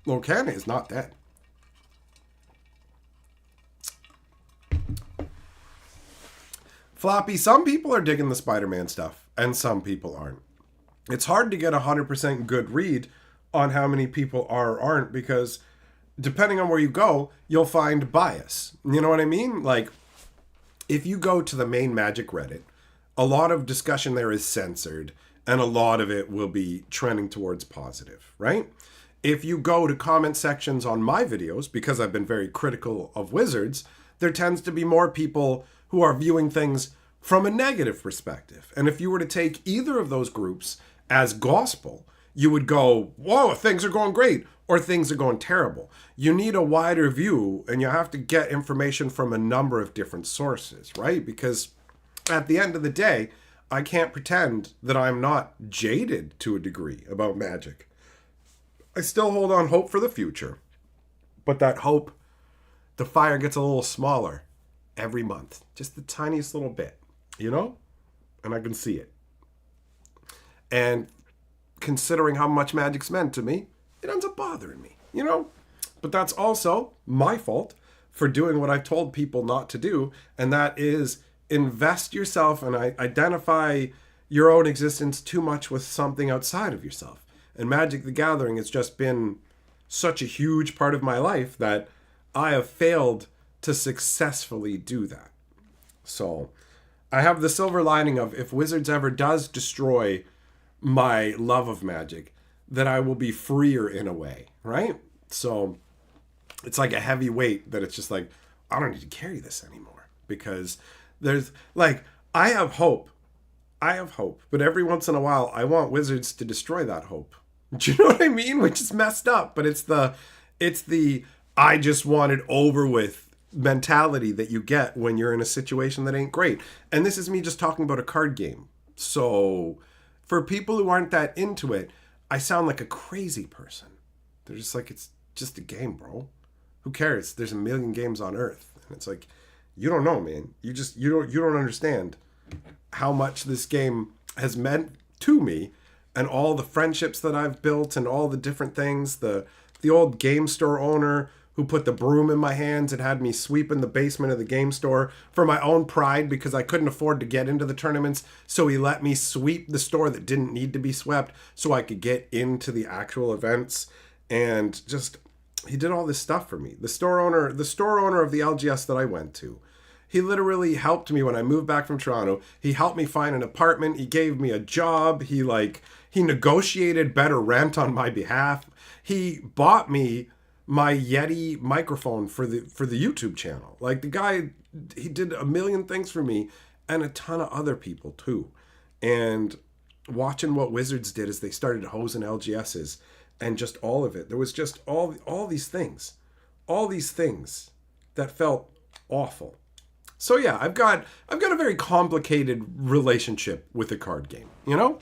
Lorcana is not dead. Floppy, some people are digging the Spider-Man stuff, and some people aren't. It's hard to get a 100% good read on how many people are or aren't, because depending on where you go, you'll find bias. You know what I mean? Like, if you go to the main Magic Reddit, a lot of discussion there is censored, and a lot of it will be trending towards positive, right? If you go to comment sections on my videos, because I've been very critical of Wizards, there tends to be more people who are viewing things from a negative perspective. And if you were to take either of those groups as gospel, you would go, whoa, things are going great, or things are going terrible. You need a wider view, and you have to get information from a number of different sources, right? Because at the end of the day, I can't pretend that I'm not jaded to a degree about Magic. I still hold on hope for the future, but that hope, the fire gets a little smaller every month. Just the tiniest little bit, you know? And I can see it. And considering how much Magic's meant to me, it ends up bothering me, you know? But that's also my fault for doing what I've told people not to do, and that is invest yourself and identify your own existence too much with something outside of yourself. And Magic the Gathering has just been such a huge part of my life that I have failed to successfully do that. So I have the silver lining of, if Wizards ever does destroy my love of Magic, that I will be freer in a way, right? So it's like a heavy weight that it's just like, I don't need to carry this anymore, because there's like, I have hope, but every once in a while I want Wizards to destroy that hope. Do you know what I mean? Which is messed up, but it's the I just want it over with mentality that you get when you're in a situation that ain't great. And this is me just talking about a card game. So for people who aren't that into it, I sound like a crazy person. They're just like, it's just a game, bro. Who cares? There's a million games on Earth. And it's like, you don't know, man. You don't understand how much this game has meant to me, and all the friendships that I've built and all the different things. The old game store owner who put the broom in my hands and had me sweeping the basement of the game store for my own pride because I couldn't afford to get into the tournaments. So he let me sweep the store that didn't need to be swept so I could get into the actual events. And just, he did all this stuff for me. The store owner of the LGS that I went to, he literally helped me when I moved back from Toronto. He helped me find an apartment. He gave me a job. He negotiated better rent on my behalf. He bought me my Yeti microphone for the YouTube channel. Like, the guy, he did a million things for me, and a ton of other people too. And watching what Wizards did as they started hosing LGSs and just all of it, there was just all these things that felt awful. So yeah, I've got a very complicated relationship with the card game, you know?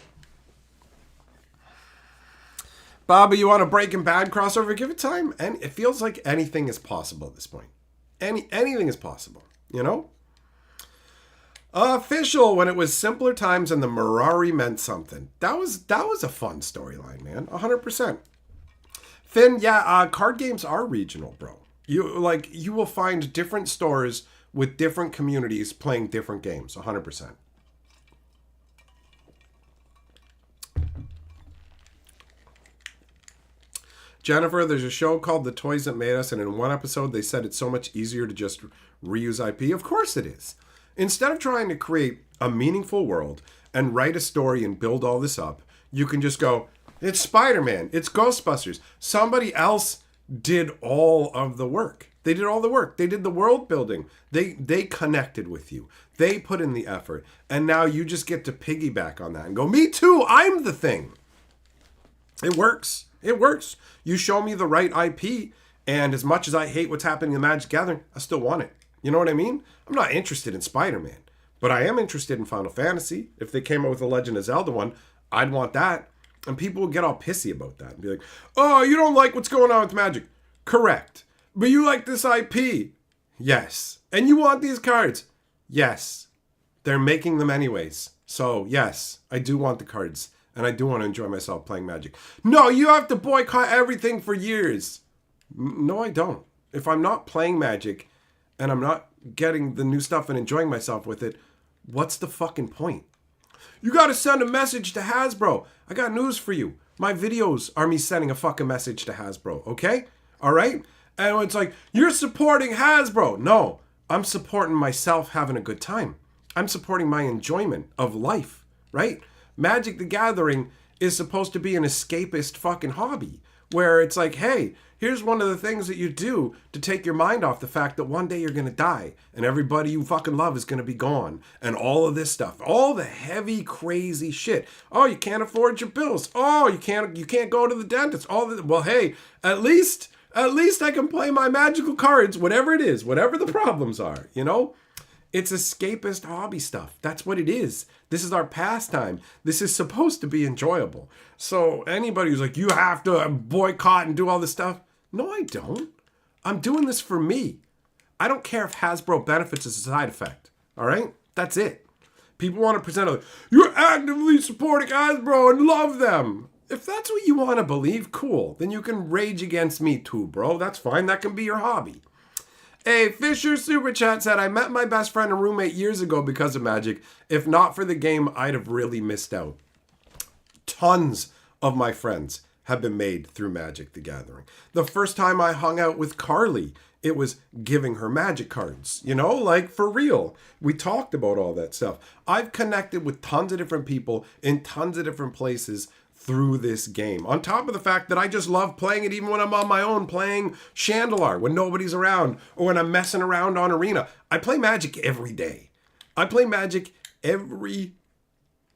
Bobby, you want a Breaking Bad crossover? Give it time. And it feels like anything is possible at this point. Anything is possible, you know? Official, when it was simpler times and the Mirari meant something. That was a fun storyline, man. 100%. Finn, yeah, card games are regional, bro. You will find different stores with different communities playing different games. 100%. Jennifer, there's a show called The Toys That Made Us, and in one episode they said it's so much easier to just reuse IP. Of course it is. Instead of trying to create a meaningful world and write a story and build all this up, you can just go, it's Spider-Man, it's Ghostbusters. Somebody else did all of the work. They did all the work. They did the world building. They connected with you. They put in the effort. And now you just get to piggyback on that and go, me too, I'm the thing. It works. It works. You show me the right IP, and as much as I hate what's happening in Magic Gathering, I still want it. You know what I mean? I'm not interested in Spider-Man, but I am interested in Final Fantasy. If they came out with a Legend of Zelda one, I'd want that. And people would get all pissy about that and be like, oh, you don't like what's going on with Magic. Correct. But you like this IP. Yes. And you want these cards. Yes. They're making them anyways. So yes, I do want the cards. And I do want to enjoy myself playing Magic. No, you have to boycott everything for years. No, I don't. If I'm not playing Magic and I'm not getting the new stuff and enjoying myself with it, what's the fucking point? You got to send a message to Hasbro. I got news for you. My videos are me sending a fucking message to Hasbro, okay? All right? And it's like, you're supporting Hasbro. No, I'm supporting myself having a good time. I'm supporting my enjoyment of life, right? Magic the Gathering is supposed to be an escapist fucking hobby where it's like, hey, here's one of the things that you do to take your mind off the fact that one day you're going to die and everybody you fucking love is going to be gone and all of this stuff, all the heavy, crazy shit. Oh, you can't afford your bills. Oh, you can't go to the dentist. Well, hey, at least I can play my magical cards, whatever it is, whatever the problems are, you know? It's escapist hobby stuff. That's what it is. This is our pastime. This is supposed to be enjoyable. So anybody who's like, you have to boycott and do all this stuff. No, I don't. I'm doing this for me. I don't care if Hasbro benefits as a side effect. All right? That's it. People want to present it like, you're actively supporting Hasbro and love them. If that's what you want to believe, cool. Then you can rage against me too, bro. That's fine. That can be your hobby. Hey, Fisher Super Chat said, I met my best friend and roommate years ago because of Magic. If not for the game, I'd have really missed out. Tons of my friends have been made through Magic the Gathering. The first time I hung out with Carly, it was giving her Magic cards. You know, like for real. We talked about all that stuff. I've connected with tons of different people in tons of different places through this game. On top of the fact that I just love playing it even when I'm on my own, playing Chandelar when nobody's around, or when I'm messing around on Arena. I play Magic every day. I play Magic every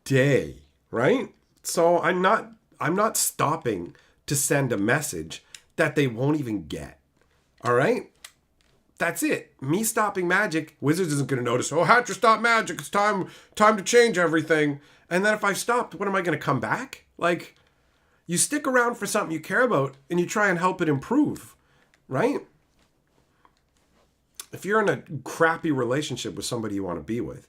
day, right? So I'm not stopping to send a message that they won't even get. All right? That's it. Me stopping Magic, Wizards isn't going to notice, oh, Hatcher stopped Magic. It's time to change everything. And then if I've stopped, what am I going to come back? Like, you stick around for something you care about and you try and help it improve, right? If you're in a crappy relationship with somebody you want to be with,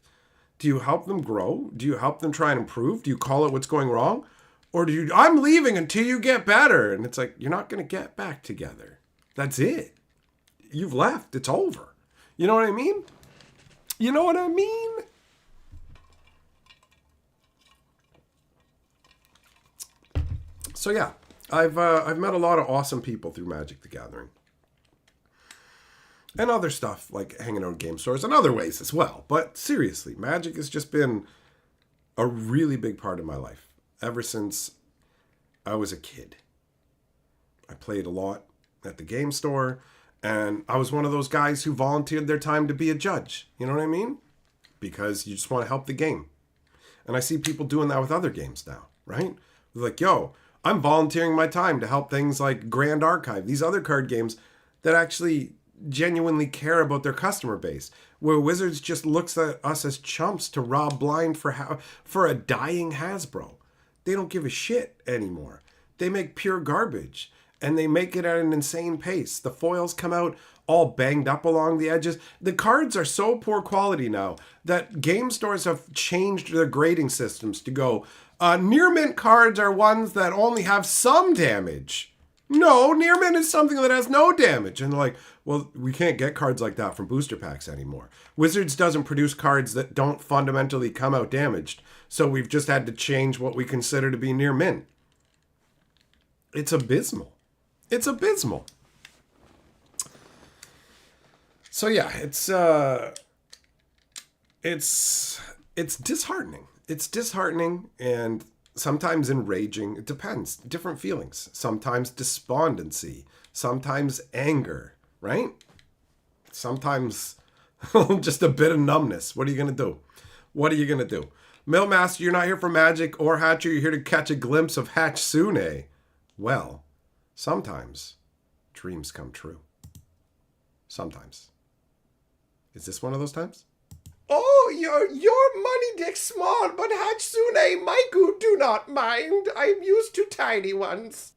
do you help them grow? Do you help them try and improve? Do you call it what's going wrong? Or do you, I'm leaving until you get better. And it's like, you're not going to get back together. That's it. You've left. It's over. You know what I mean? You know what I mean? So yeah, I've met a lot of awesome people through Magic the Gathering. And other stuff like hanging out in game stores and other ways as well. But seriously, Magic has just been a really big part of my life ever since I was a kid. I played a lot at the game store, and I was one of those guys who volunteered their time to be a judge. You know what I mean? Because you just want to help the game. And I see people doing that with other games now, right? They're like, yo, I'm volunteering my time to help things like Grand Archive, these other card games that actually genuinely care about their customer base, where Wizards just looks at us as chumps to rob blind for a dying Hasbro. They don't give a shit anymore. They make pure garbage, and they make it at an insane pace. The foils come out all banged up along the edges. The cards are so poor quality now that game stores have changed their grading systems to go, near mint cards are ones that only have some damage. No, near mint is something that has no damage. And they're like, well, we can't get cards like that from booster packs anymore. Wizards doesn't produce cards that don't fundamentally come out damaged. So we've just had to change what we consider to be near mint. It's abysmal. It's abysmal. So yeah, it's disheartening. It's disheartening and sometimes enraging. It depends. Different feelings. Sometimes despondency. Sometimes anger, right? Sometimes just a bit of numbness. What are you going to do? What are you going to do? Millmaster, you're not here for Magic or Hatcher. You're here to catch a glimpse of Hatsune. Well, sometimes dreams come true. Sometimes. Is this one of those times? Oh, your money dick's small, but Hatsune Miku do not mind. I'm used to tiny ones.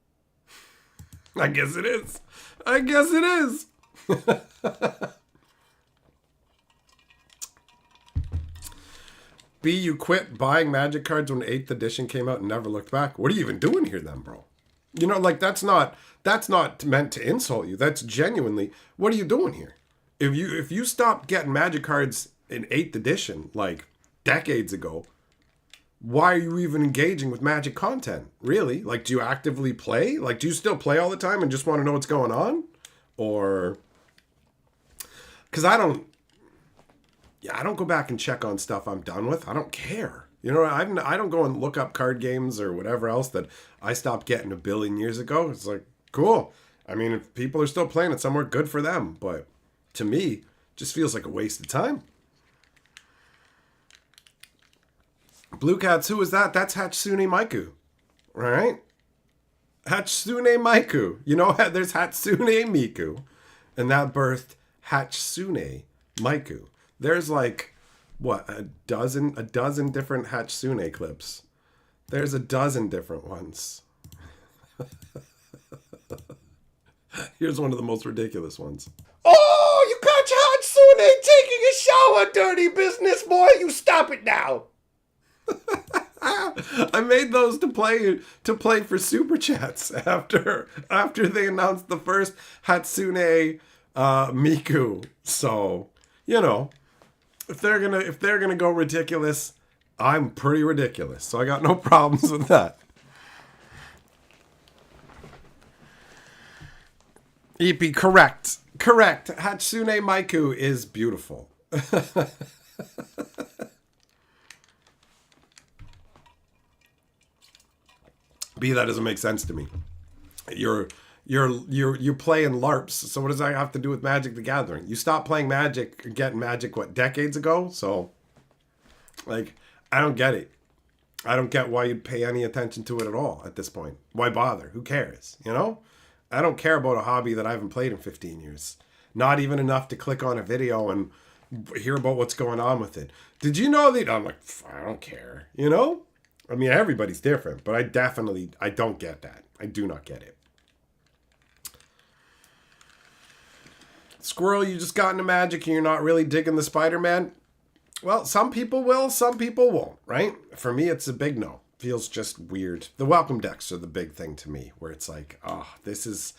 I guess it is. I guess it is. B, you quit buying Magic cards when 8th edition came out and never looked back. What are you even doing here then, bro? You know, like that's not meant to insult you. That's genuinely, what are you doing here? If you stopped getting Magic cards in 8th edition, like decades ago, why are you even engaging with Magic content? Really? Like, do you actively play? Like, do you still play all the time and just want to know what's going on? Or, because I don't go back and check on stuff I'm done with. I don't care. You know, I don't go and look up card games or whatever else that I stopped getting a billion years ago. It's like, cool. I mean, if people are still playing it somewhere, good for them. But to me, it just feels like a waste of time. Blue Cats, who is that? That's Hatsune Miku. All right? Hatsune Miku. You know, there's Hatsune Miku. And that birthed Hatsune Miku. There's like, what, a dozen different Hatsune clips. There's a dozen different ones. Here's one of the most ridiculous ones. Oh, you catch Hatsune taking a shower, dirty business boy. You stop it now. I made those to play for super chats after they announced the first Hatsune Miku. So, you know, if they're gonna go ridiculous, I'm pretty ridiculous. So I got no problems with that. EP, correct. Hatsune Miku is beautiful. That doesn't make sense to me. You're playing LARPs. So what does that have to do with Magic the Gathering? You stopped playing Magic, getting Magic, what, decades ago? So, like, I don't get it. I don't get why you'd pay any attention to it at all at this point. Why bother? Who cares? You know? I don't care about a hobby that I haven't played in 15 years. Not even enough to click on a video and hear about what's going on with it. Did you know that? I'm like, I don't care. You know? I mean, everybody's different, but I don't get that. I do not get it. Squirrel, you just got into Magic and you're not really digging the Spider-Man? Well, some people will, some people won't, right? For me, it's a big no. Feels just weird. The welcome decks are the big thing to me, where it's like, this is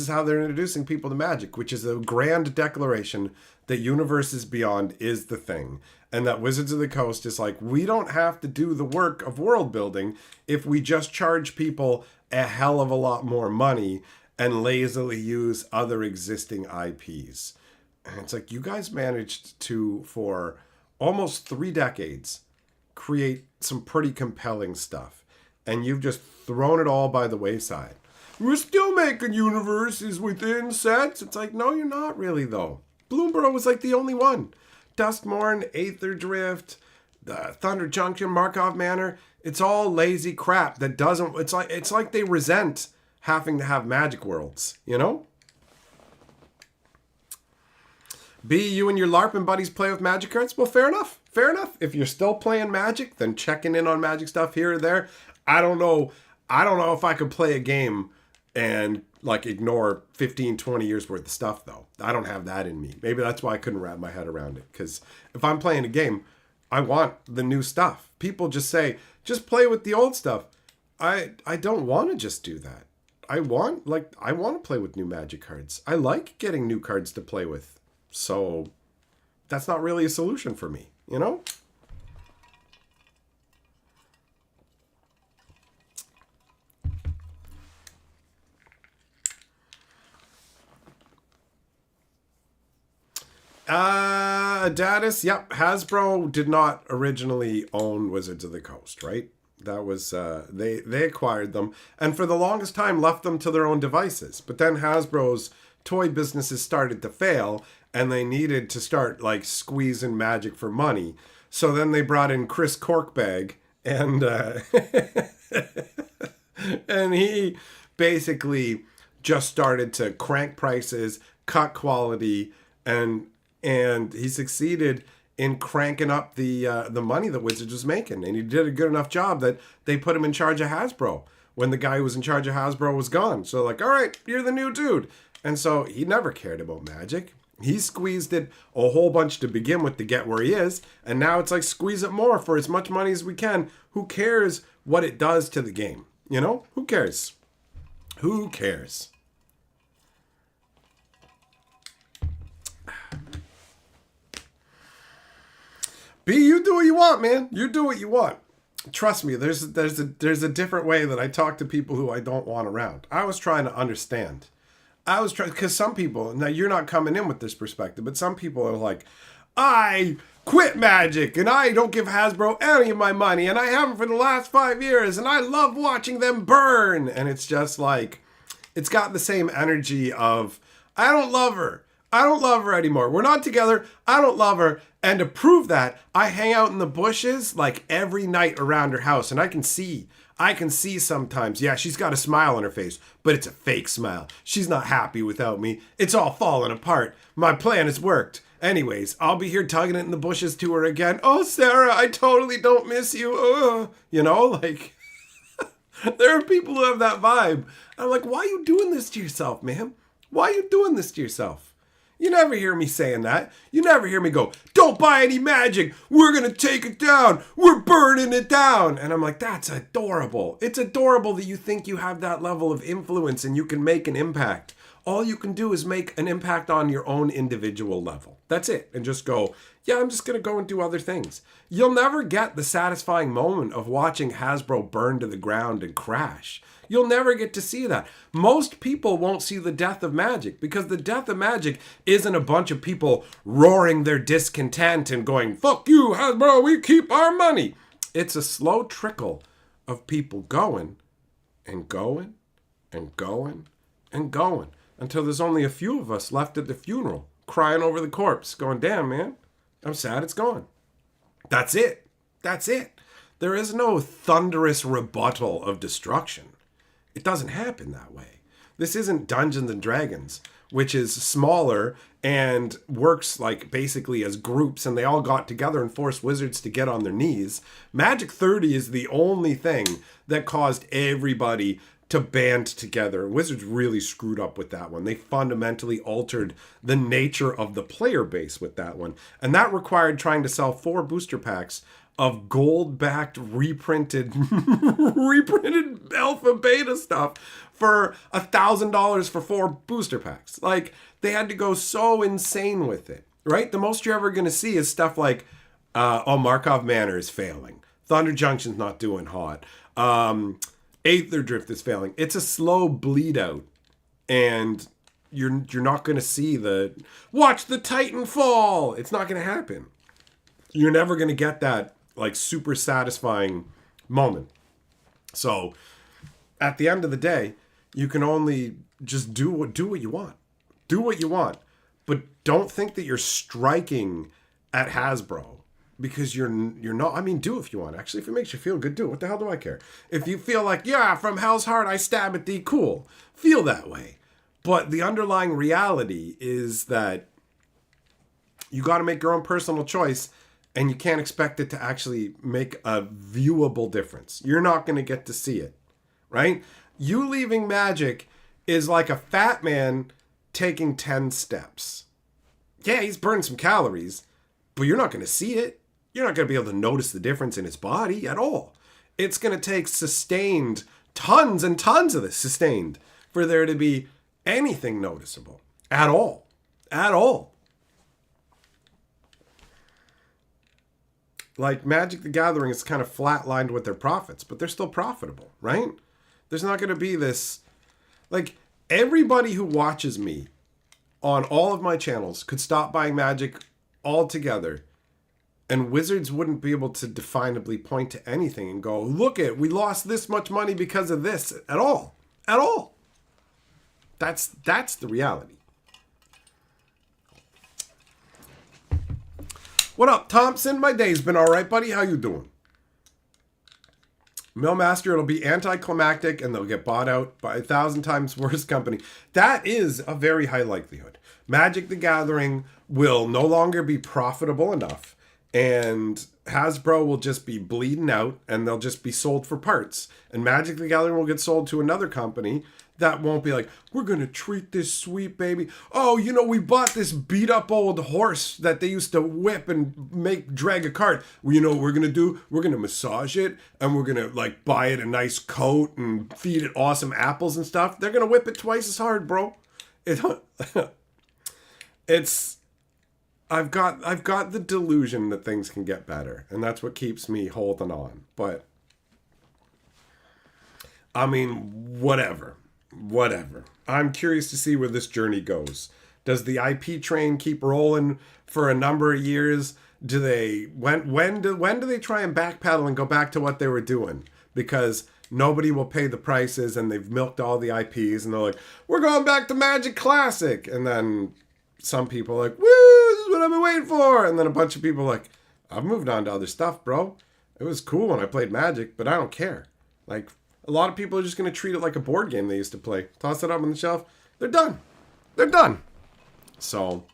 how they're introducing people to Magic, which is a grand declaration that Universes Beyond is the thing. And that Wizards of the Coast is like, we don't have to do the work of world building if we just charge people a hell of a lot more money and lazily use other existing IPs. And it's like, you guys managed to, for almost 3 decades, create some pretty compelling stuff. And you've just thrown it all by the wayside. We're still making universes within sets. It's like, no, you're not really, though. Bloomborough was like the only one. Duskmorn, Aether Drift, Thunder Junction, Markov Manor. It's all lazy crap that doesn't... It's like they resent having to have Magic Worlds, you know? B, you and your LARPing buddies play with Magic cards? Well, fair enough. Fair enough. If you're still playing Magic, then checking in on Magic stuff here or there. I don't know if I could play a game and like ignore 15, 20 years worth of stuff, though. I don't have that in me. Maybe that's why I couldn't wrap my head around it. Because if I'm playing a game, I want the new stuff. People just say, just play with the old stuff. I don't want to just do that. I want to play with new Magic cards. I like getting new cards to play with. So that's not really a solution for me, you know? Adatis, yep. Hasbro did not originally own Wizards of the Coast, right? That was, they acquired them, and for the longest time left them to their own devices. But then Hasbro's toy businesses started to fail, and they needed to start, like, squeezing Magic for money. So then they brought in Chris Corkbag, and, and he basically just started to crank prices, cut quality, and he succeeded in cranking up the money that Wizards was making. And he did a good enough job that they put him in charge of Hasbro when the guy who was in charge of Hasbro was gone. So like, all right, you're the new dude. And so he never cared about Magic. He squeezed it a whole bunch to begin with to get where he is. And now it's like, squeeze it more for as much money as we can. Who cares what it does to the game? You know? Who cares? Who cares? B, you do what you want, man. You do what you want. Trust me, there's a different way that I talk to people who I don't want around. I was trying to understand. Because some people, now you're not coming in with this perspective, but some people are like, I quit Magic and I don't give Hasbro any of my money and I haven't for the last 5 years and I love watching them burn. And it's just like, it's got the same energy of, I don't love her. I don't love her anymore. We're not together. I don't love her. And to prove that, I hang out in the bushes like every night around her house. And I can see sometimes, yeah, she's got a smile on her face, but it's a fake smile. She's not happy without me. It's all falling apart. My plan has worked. Anyways, I'll be here tugging it in the bushes to her again. Oh, Sarah, I totally don't miss you. You know, like, there are people who have that vibe. I'm like, why are you doing this to yourself, man? Why are you doing this to yourself? You never hear me saying that. You never hear me go, don't buy any Magic. We're going to take it down. We're burning it down. And I'm like, that's adorable. It's adorable that you think you have that level of influence and you can make an impact. All you can do is make an impact on your own individual level. That's it. And just go, yeah, I'm just going to go and do other things. You'll never get the satisfying moment of watching Hasbro burn to the ground and crash. You'll never get to see that. Most people won't see the death of Magic because the death of Magic isn't a bunch of people roaring their discontent and going, fuck you, Hasbro, we keep our money. It's a slow trickle of people going and going and going and going until there's only a few of us left at the funeral crying over the corpse going, damn, man, I'm sad it's gone. That's it. That's it. There is no thunderous rebuttal of destruction. It doesn't happen that way. This isn't Dungeons and Dragons, which is smaller and works like basically as groups, and they all got together and forced wizards to get on their knees. Magic 30 is the only thing that caused everybody to band together. Wizards really screwed up with that one. They fundamentally altered the nature of the player base with that one. And that required trying to sell 4 booster packs of gold-backed, reprinted alpha beta stuff for $1,000 for 4 booster packs. Like, they had to go so insane with it, right? The most you're ever going to see is stuff like, Markov Manor is failing. Thunder Junction's not doing hot. Aether Drift is failing. It's a slow bleed out, and you're not going to see watch the Titan fall. It's not going to happen. You're never going to get that like super satisfying moment. So at the end of the day, you can only just do what you want. Do what you want, but don't think that you're striking at Hasbro. Because you're not, I mean, do if you want. Actually, if it makes you feel good, do it. What the hell do I care? If you feel like, yeah, from hell's heart, I stab at thee, cool. Feel that way. But the underlying reality is that you got to make your own personal choice, and you can't expect it to actually make a viewable difference. You're not going to get to see it, right? You leaving Magic is like a fat man taking 10 steps. Yeah, he's burning some calories, but you're not going to see it. You're not going to be able to notice the difference in his body at all. It's going to take sustained, tons and tons of this sustained, for there to be anything noticeable at all. At all. Like Magic the Gathering is kind of flatlined with their profits, but they're still profitable, right? There's not going to be this, like, everybody who watches me on all of my channels could stop buying Magic altogether, and Wizards wouldn't be able to definably point to anything and go, look it, we lost this much money because of this at all. At all. That's the reality. What up, Thompson? My day's been all right, buddy. How you doing? Millmaster, it'll be anticlimactic and they'll get bought out by 1,000 times worse company. That is a very high likelihood. Magic the Gathering will no longer be profitable enough, and Hasbro will just be bleeding out, and they'll just be sold for parts. And Magic the Gathering will get sold to another company that won't be like, we're going to treat this sweet baby. Oh, you know, we bought this beat up old horse that they used to whip and drag a cart. Well, you know what we're going to do? We're going to massage it, and we're going to like buy it a nice coat and feed it awesome apples and stuff. They're going to whip it twice as hard, bro. I've got the delusion that things can get better, and that's what keeps me holding on. But I mean, whatever. I'm curious to see where this journey goes. Does the IP train keep rolling for a number of years? Do they when do they try and backpedal and go back to what they were doing? Because nobody will pay the prices, and they've milked all the IPs, and they're like, we're going back to Magic Classic, and then some people are like, woo, this is what I've been waiting for. And then a bunch of people are like, I've moved on to other stuff, bro. It was cool when I played Magic, but I don't care. Like, a lot of people are just going to treat it like a board game they used to play. Toss it up on the shelf. They're done. They're done. So,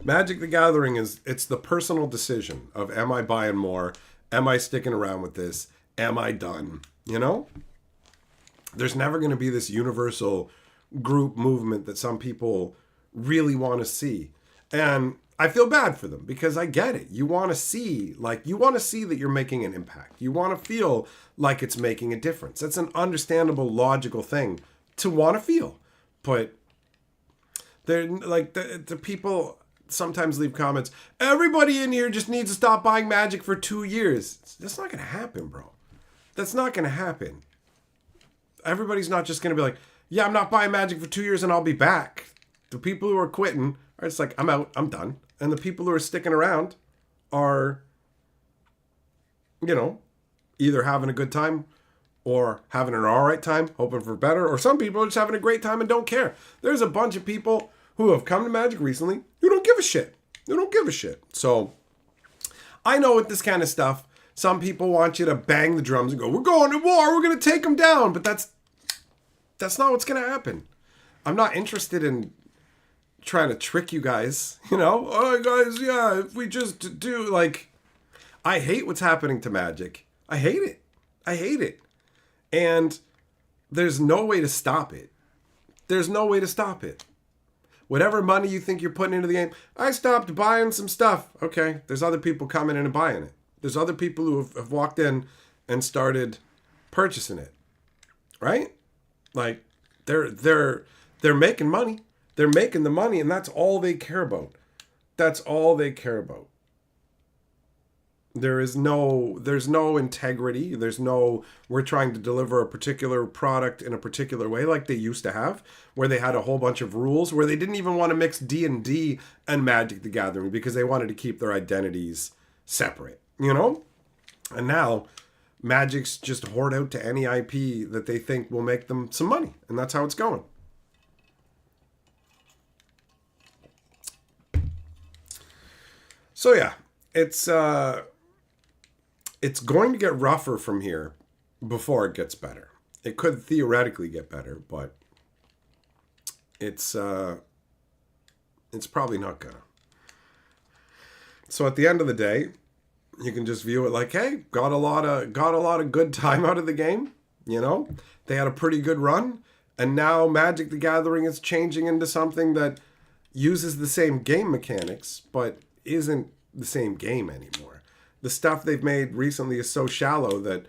Magic the Gathering it's the personal decision of, am I buying more? Am I sticking around with this? Am I done? You know? There's never going to be this universal group movement that some people really want to see. And I feel bad for them, because I get it. You want to see that you're making an impact. You want to feel like it's making a difference. That's an understandable, logical thing to want to feel. But they're like the people sometimes leave comments, everybody in here just needs to stop buying Magic for 2 years. That's not going to happen, bro. That's not going to happen. Everybody's not just going to be like, yeah, I'm not buying Magic for 2 years and I'll be back. The people who are quitting are just like, I'm out, I'm done. And the people who are sticking around are, you know, either having a good time or having an all right time, hoping for better, or some people are just having a great time and don't care. There's a bunch of people who have come to Magic recently who don't give a shit. They don't give a shit. So I know with this kind of stuff, some people want you to bang the drums and go, we're going to war, we're going to take them down. But that's not what's going to happen. I'm not interested in trying to trick you guys. You know, oh, guys, yeah, if we just do, like, I hate what's happening to Magic. I hate it. I hate it. And there's no way to stop it. There's no way to stop it. Whatever money you think you're putting into the game, I stopped buying some stuff. Okay, there's other people coming in and buying it. There's other people who have walked in and started purchasing it. Right? Like, they're making money. They're making the money, and that's all they care about. That's all they care about. There's no integrity. There's no, we're trying to deliver a particular product in a particular way like they used to have, where they had a whole bunch of rules, where they didn't even want to mix D&D and Magic the Gathering because they wanted to keep their identities separate, you know? And now Magic's just hoard out to any IP that they think will make them some money, and that's how it's going. So yeah, it's going to get rougher from here before it gets better. It could theoretically get better, but it's probably not gonna. So at the end of the day, you can just view it like, hey, got a lot of good time out of the game. You know, they had a pretty good run, and now Magic the Gathering is changing into something that uses the same game mechanics, but isn't the same game anymore. The stuff they've made recently is so shallow that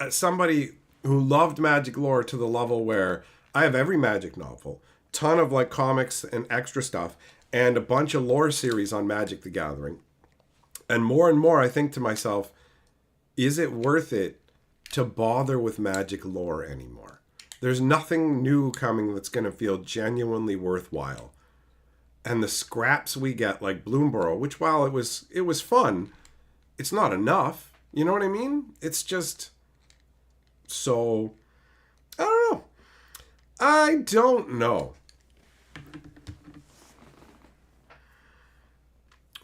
somebody who loved Magic lore to the level where I have every Magic novel, ton of like comics and extra stuff, and a bunch of lore series on Magic the Gathering. And more I think to myself, is it worth it to bother with Magic lore anymore? There's nothing new coming that's going to feel genuinely worthwhile. And the scraps we get, like Bloomborough, which while it was fun, it's not enough. You know what I mean? It's just so, I don't know. I don't know.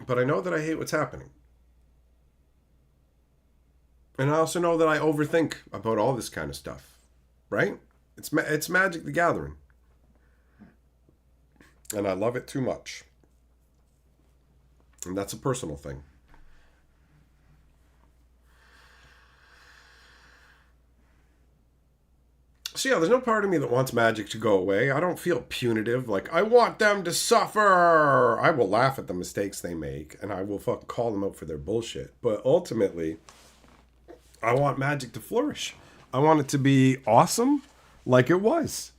But I know that I hate what's happening. And I also know that I overthink about all this kind of stuff. Right? It's Magic the Gathering. And I love it too much. And that's a personal thing. So yeah, there's no part of me that wants Magic to go away. I don't feel punitive, like, I want them to suffer. I will laugh at the mistakes they make, and I will fucking call them out for their bullshit. But ultimately, I want Magic to flourish. I want it to be awesome like it was.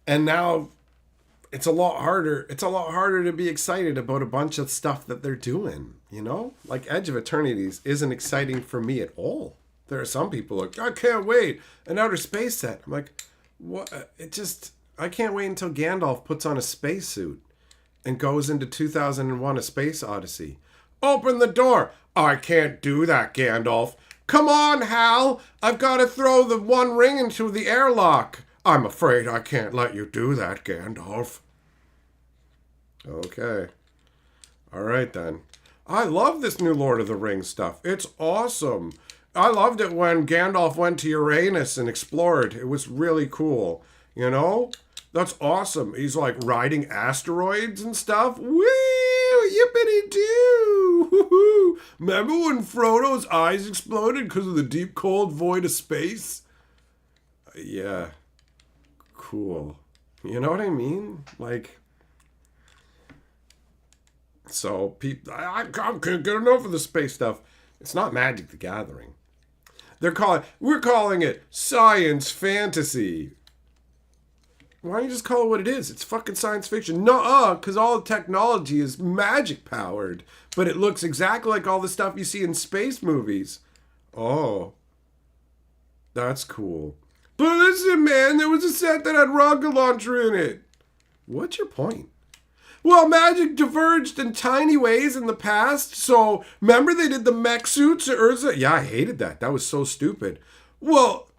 And now it's a lot harder. It's a lot harder to be excited about a bunch of stuff that they're doing, you know? Like Edge of Eternities isn't exciting for me at all. There are some people like, I can't wait, an outer space set. I'm like, what? I can't wait until Gandalf puts on a spacesuit and goes into 2001: A Space Odyssey. Open the door. I can't do that, Gandalf. Come on, Hal. I've got to throw the one ring into the airlock. I'm afraid I can't let you do that, Gandalf. Okay. All right, then. I love this new Lord of the Rings stuff. It's awesome. I loved it when Gandalf went to Uranus and explored. It was really cool. You know? That's awesome. He's like riding asteroids and stuff. Woo! Yippity-doo! Woo-hoo! Remember when Frodo's eyes exploded because of the deep, cold void of space? Yeah. Cool. You know what I mean? Like, so people, I can't get enough of the space stuff. It's not Magic the Gathering. We're calling it science fantasy. Why don't you just call it what it is? It's fucking science fiction. Nuh-uh, because all the technology is magic powered, but it looks exactly like all the stuff you see in space movies. Oh, that's cool. But listen, man, there was a set that had rocket launcher in it. What's your point? Well, magic diverged in tiny ways in the past. So remember they did the mech suits or Urza? Yeah, I hated that. That was so stupid. Well,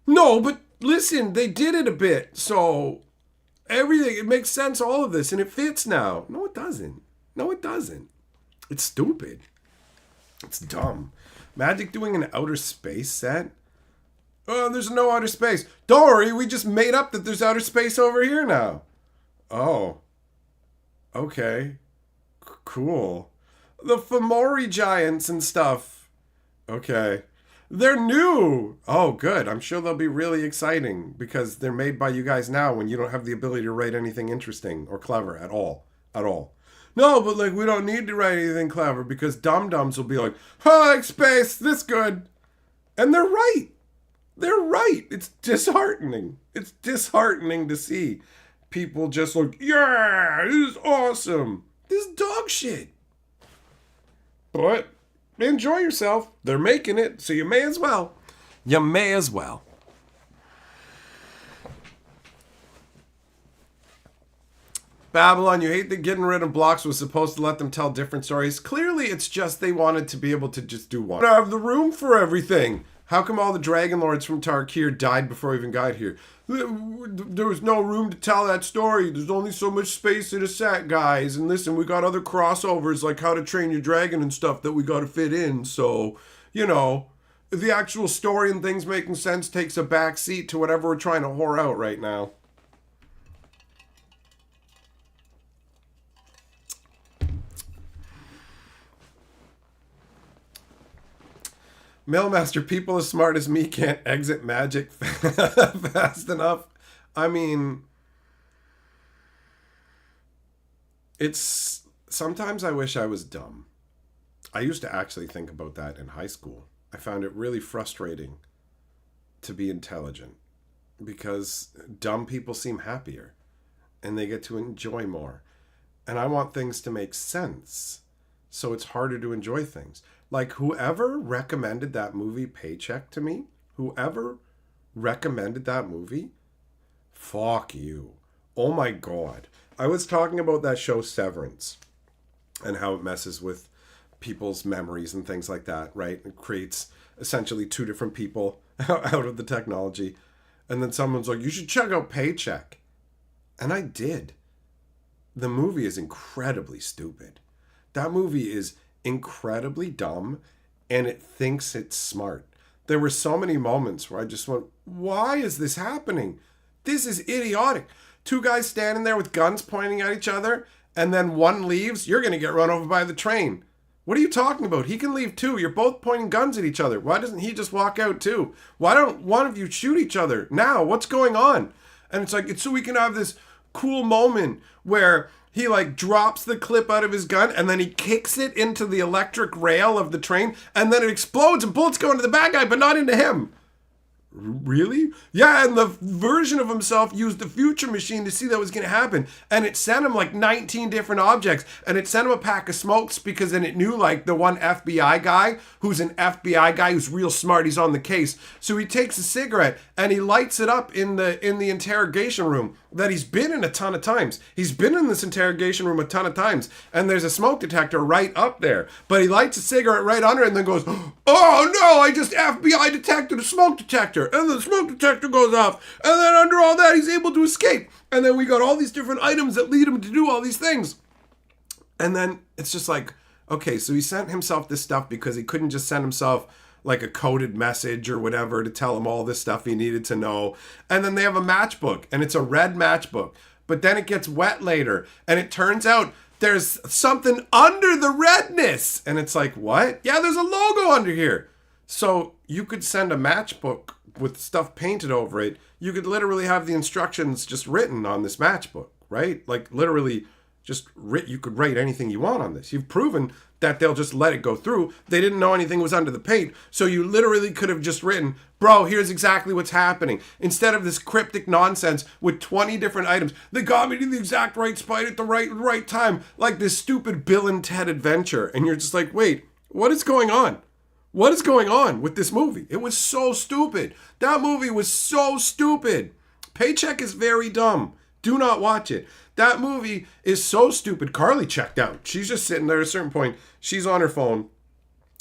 no, but listen, they did it a bit. So everything, it makes sense, all of this, and it fits now. No, it doesn't. No, it doesn't. It's stupid. It's dumb. Magic doing an outer space set? Oh, there's no outer space. Don't worry, we just made up that there's outer space over here now. Oh. Okay. Cool. The Fomori giants and stuff. Okay. They're new. Oh, good. I'm sure they'll be really exciting because they're made by you guys now when you don't have the ability to write anything interesting or clever at all. At all. No, but like we don't need to write anything clever because dum-dums will be like, like space, this good. And they're right. They're right. It's disheartening. It's disheartening to see people just like, yeah, this is awesome. This is dog shit. But enjoy yourself. They're making it, so you may as well. You may as well. Babylon, you hate that getting rid of blocks was supposed to let them tell different stories. Clearly, it's just they wanted to be able to just do one. I have the room for everything. How come all the Dragon Lords from Tarkir died before we even got here? There was no room to tell that story. There's only so much space in a set, guys. And listen, we got other crossovers like How to Train Your Dragon and stuff that we got to fit in. So, you know, the actual story and things making sense takes a back seat to whatever we're trying to whore out right now. Mailmaster, people as smart as me can't exit magic fast enough. I mean, it's sometimes I wish I was dumb. I used to actually think about that in high school. I found it really frustrating to be intelligent because dumb people seem happier and they get to enjoy more. And I want things to make sense, so it's harder to enjoy things. Like, whoever recommended that movie Paycheck to me, whoever recommended that movie, fuck you. Oh my God. I was talking about that show Severance and how it messes with people's memories and things like that, right? It creates essentially two different people out of the technology. And then someone's like, you should check out Paycheck. And I did. The movie is incredibly stupid. That movie is incredibly dumb, and it thinks it's smart. There were so many moments where I just went, why is this happening? This is idiotic. Two guys standing there with guns pointing at each other, and then one leaves. You're going to get run over by the train. What are you talking about? He can leave too. You're both pointing guns at each other. Why doesn't he just walk out too? Why don't one of you shoot each other now? What's going on? And it's like, it's so we can have this cool moment where he like drops the clip out of his gun and then he kicks it into the electric rail of the train and then it explodes and bullets go into the bad guy but not into him. Really? Yeah, and the version of himself used the future machine to see that was going to happen. And it sent him like 19 different objects. And it sent him a pack of smokes because then it knew like the one FBI guy who's an FBI guy who's real smart. He's on the case. So he takes a cigarette and he lights it up in the interrogation room that he's been in a ton of times. He's been in this interrogation room a ton of times. And there's a smoke detector right up there. But he lights a cigarette right under it and then goes, oh no, I just FBI detected a smoke detector. And the smoke detector goes off. And then under all that, he's able to escape. And then we got all these different items that lead him to do all these things. And then it's just like, okay, so he sent himself this stuff because he couldn't just send himself like a coded message or whatever to tell him all this stuff he needed to know. And then they have a matchbook, and it's a red matchbook. But then it gets wet later, and it turns out there's something under the redness. And it's like, what? Yeah, there's a logo under here. So you could send a matchbook with stuff painted over it. You could literally have the instructions just written on this matchbook, right? Like literally just you could write anything you want on this. You've proven that they'll just let it go through. They didn't know anything was under the paint. So you literally could have just written, bro, here's exactly what's happening. Instead of this cryptic nonsense with 20 different items. They got me to the exact right spot at the right time. Like this stupid Bill and Ted adventure. And you're just like, wait, what is going on? What is going on with this movie? It was so stupid. That movie was so stupid. Paycheck is very dumb. Do not watch it. That movie is so stupid. Carly checked out. She's just sitting there at a certain point. She's on her phone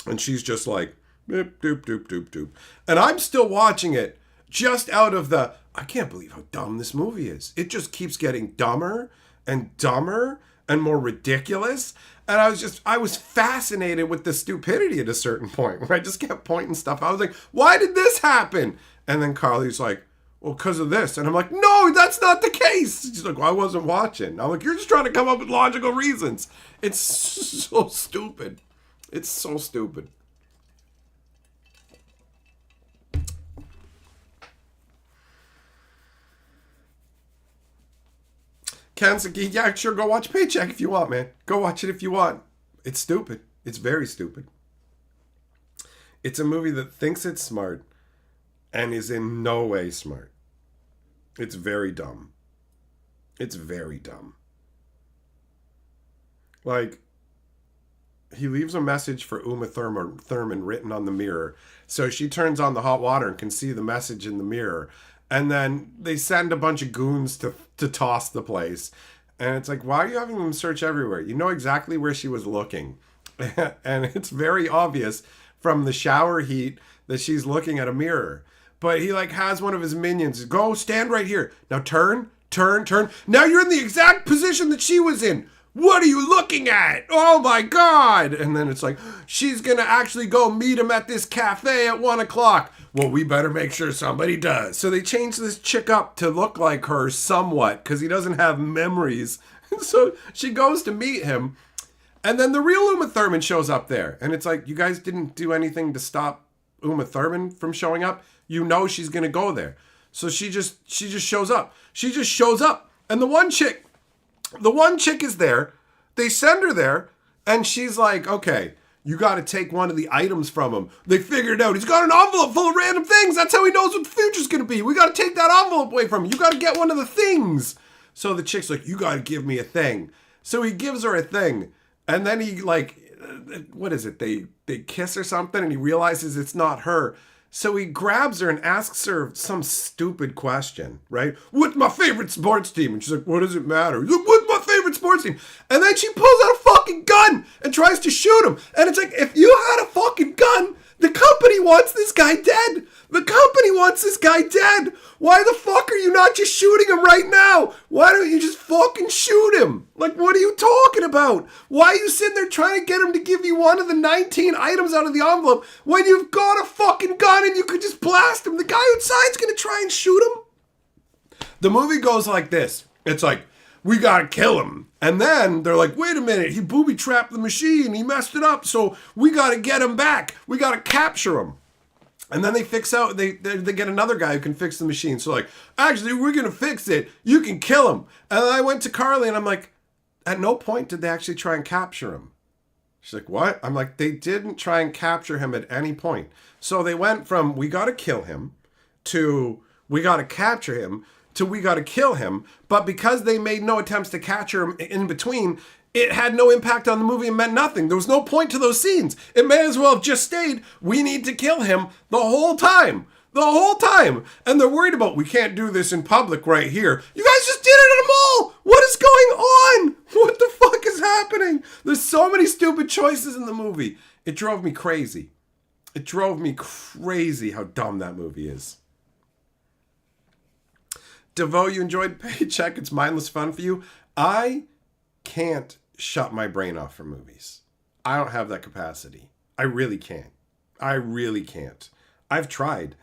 and she's just like, doop, doop, doop, doop, doop. And I'm still watching it just out of the, I can't believe how dumb this movie is. It just keeps getting dumber and more ridiculous. And I was fascinated with the stupidity at a certain point where I just kept pointing stuff. I was like, why did this happen? And then Carly's like, well, because of this. And I'm like, no, that's not the case. She's like, well, I wasn't watching. I'm like, you're just trying to come up with logical reasons. It's so stupid. It's so stupid. Kansaki, yeah, sure, go watch Paycheck if you want, man. Go watch it if you want. It's stupid. It's very stupid. It's a movie that thinks it's smart and is in no way smart. It's very dumb. It's very dumb. Like, he leaves a message for Uma Thurman written on the mirror. So she turns on the hot water and can see the message in the mirror. And then they send a bunch of goons to toss the place. And it's like, why are you having them search everywhere? You know exactly where she was looking. And it's very obvious from the shower heat that she's looking at a mirror. But he like has one of his minions. Go stand right here. Now turn. Now you're in the exact position that she was in. What are you looking at? Oh my God. And then it's like, she's going to actually go meet him at this cafe at 1 o'clock. Well, we better make sure somebody does. So they change this chick up to look like her somewhat because he doesn't have memories. So she goes to meet him. And then the real Uma Thurman shows up there. And it's like, you guys didn't do anything to stop Uma Thurman from showing up. You know she's going to go there. So she just shows up. She just shows up. And the one chick is there. They send her there. And she's like, okay, you got to take one of the items from him. They figured it out. He's got an envelope full of random things. That's how he knows what the future's going to be. We got to take that envelope away from him. You got to get one of the things. So the chick's like, you got to give me a thing. So he gives her a thing. And then he like, what is it? They kiss or something and he realizes it's not her. So he grabs her and asks her some stupid question, right? What's my favorite sports team? And she's like, what does it matter? He's like, what's my favorite sports team? And then she pulls out a fucking gun and tries to shoot him. And it's like, if you had a fucking gun, the company wants this guy dead. The company wants this guy dead. Why the fuck are you not just shooting him right now? Why don't you just fucking shoot him? Like, what are you talking about? Why are you sitting there trying to get him to give you one of the 19 items out of the envelope when you've got a fucking gun and you could just blast him? The guy outside's gonna try and shoot him. The movie goes like this. It's like, we gotta kill him. And then they're like, wait a minute, he booby-trapped the machine. He messed it up, so we gotta get him back. We gotta capture him. And then they get another guy who can fix the machine. So like, actually, we're going to fix it. You can kill him. And then I went to Carly and I'm like, at no point did they actually try and capture him. She's like, what? I'm like, they didn't try and capture him at any point. So they went from, we got to kill him, to we got to capture him, to we got to kill him. But because they made no attempts to capture him in between, it had no impact on the movie and meant nothing. There was no point to those scenes. It may as well have just stayed, we need to kill him the whole time. The whole time. And they're worried about, we can't do this in public right here. You guys just did it at a mall. What is going on? What the fuck is happening? There's so many stupid choices in the movie. It drove me crazy. It drove me crazy how dumb that movie is. DeVoe, you enjoyed Paycheck. It's mindless fun for you. I can't shut my brain off from movies. I don't have that capacity. I really can't. I really can't. I've tried.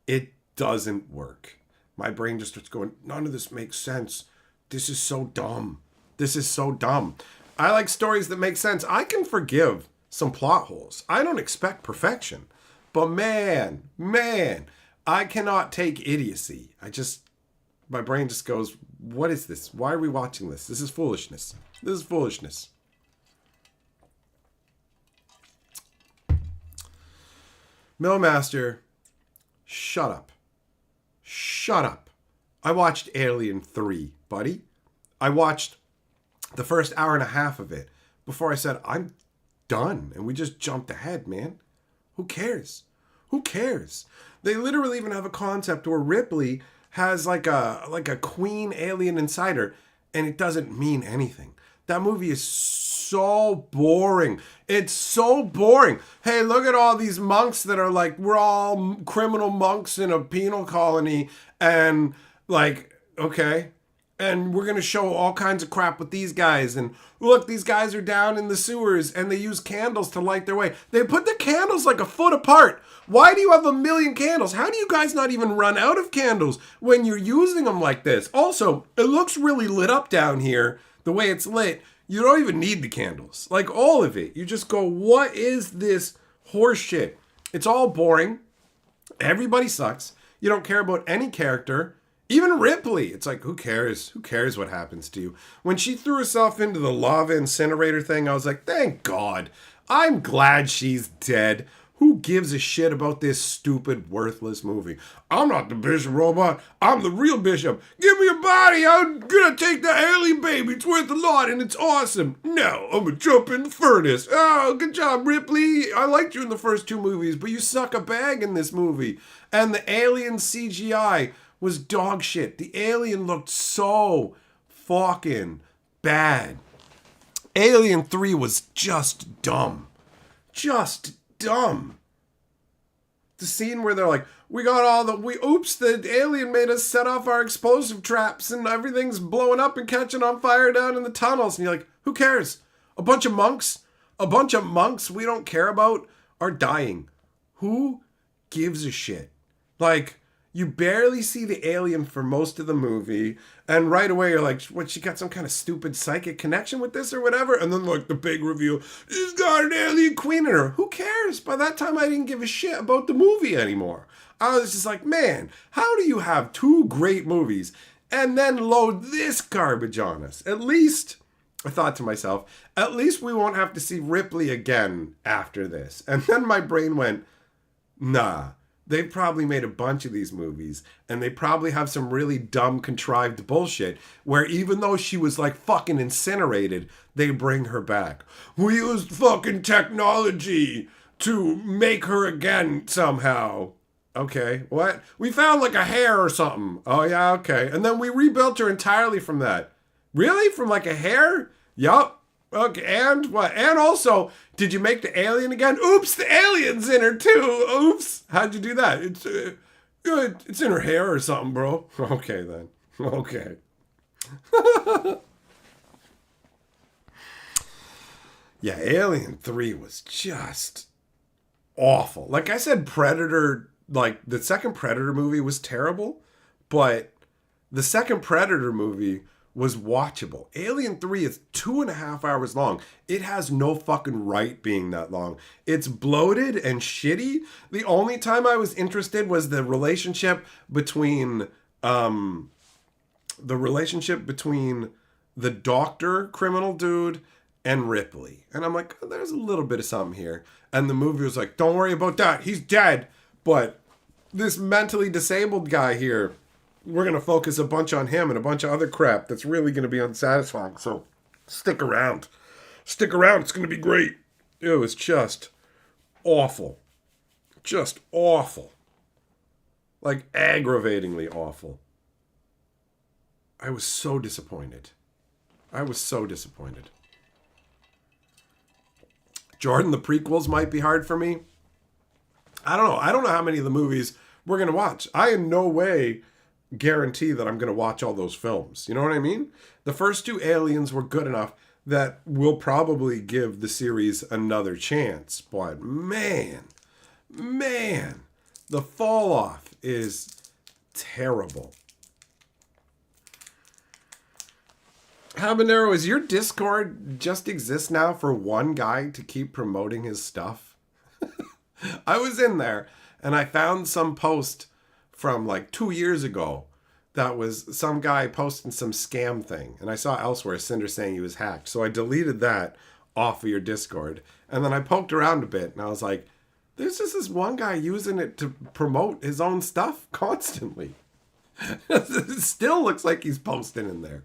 It doesn't work. My brain just starts going, none of this makes sense. This is so dumb. This is so dumb. I like stories that make sense. I can forgive some plot holes. I don't expect perfection. But man, I cannot take idiocy. My brain just goes, what is this? Why are we watching this? This is foolishness. This is foolishness. Millmaster, shut up. Shut up. I watched Alien 3, buddy. I watched the first hour and a half of it before I said, I'm done. And we just jumped ahead, man. Who cares? Who cares? They literally even have a concept where Ripley has like a queen alien inside her, and it doesn't mean anything. That movie is so boring. It's so boring. Hey, look at all these monks that are like, we're all criminal monks in a penal colony, and like, okay. And we're going to show all kinds of crap with these guys. And look, these guys are down in the sewers and they use candles to light their way. They put the candles like a foot apart. Why do you have 1,000,000 candles? How do you guys not even run out of candles when you're using them like this? Also, it looks really lit up down here, the way it's lit. You don't even need the candles. Like all of it. You just go, what is this horse shit? It's all boring. Everybody sucks. You don't care about any character. Even Ripley, it's like, who cares? Who cares what happens to you? When she threw herself into the lava incinerator thing, I was like, thank God. I'm glad she's dead. Who gives a shit about this stupid, worthless movie? I'm not the Bishop Robot. I'm the real Bishop. Give me your body. I'm gonna take the alien baby. It's worth a lot and it's awesome. No, I'm gonna jump in the furnace. Oh, good job, Ripley. I liked you in the first 2 movies, but you suck a bag in this movie. And the alien CGI was dog shit. The alien looked so fucking bad. Alien 3 was just dumb. Just dumb. The scene where they're like, the alien made us set off our explosive traps and everything's blowing up and catching on fire down in the tunnels. And you're like, who cares? A bunch of monks we don't care about are dying. Who gives a shit? Like, you barely see the alien for most of the movie, and right away you're like, what, she got some kind of stupid psychic connection with this or whatever? And then like the big reveal, she's got an alien queen in her. Who cares? By that time I didn't give a shit about the movie anymore. I was just like, man, how do you have 2 great movies and then load this garbage on us? At least, I thought to myself, at least we won't have to see Ripley again after this. And then my brain went, nah. They've probably made a bunch of these movies, and they probably have some really dumb, contrived bullshit where even though she was like fucking incinerated, they bring her back. We used fucking technology to make her again somehow. Okay, what? We found like a hair or something. Oh yeah, okay. And then we rebuilt her entirely from that. Really? From like a hair? Yup. Okay, and what? And also, did you make the alien again? Oops, the alien's in her too. Oops. How'd you do that? It's in her hair or something, bro. Okay, then. Okay. Yeah, Alien 3 was just awful. Like I said, Predator, like the second Predator movie was terrible, but the second Predator movie was watchable. Alien 3 is 2.5 hours long. It has no fucking right being that long. It's bloated and shitty. The only time I was interested was the relationship between the doctor criminal dude and Ripley. And I'm like, oh, there's a little bit of something here. And the movie was like, don't worry about that. He's dead. But this mentally disabled guy here, we're going to focus a bunch on him and a bunch of other crap that's really going to be unsatisfying. So stick around. Stick around. It's going to be great. It was just awful. Just awful. Like aggravatingly awful. I was so disappointed. Jordan, the prequels might be hard for me. I don't know. I don't know how many of the movies we're going to watch. I in no way guarantee that I'm going to watch all those films. You know what I mean? The first 2 Aliens were good enough that we'll probably give the series another chance. But man, the fall off is terrible. Habanero, is your Discord just exist now for one guy to keep promoting his stuff? I was in there and I found some post from like 2 years ago that was some guy posting some scam thing. And I saw elsewhere Cinder saying he was hacked. So I deleted that off of your Discord. And then I poked around a bit and I was like, there's just this one guy using it to promote his own stuff constantly. It still looks like he's posting in there.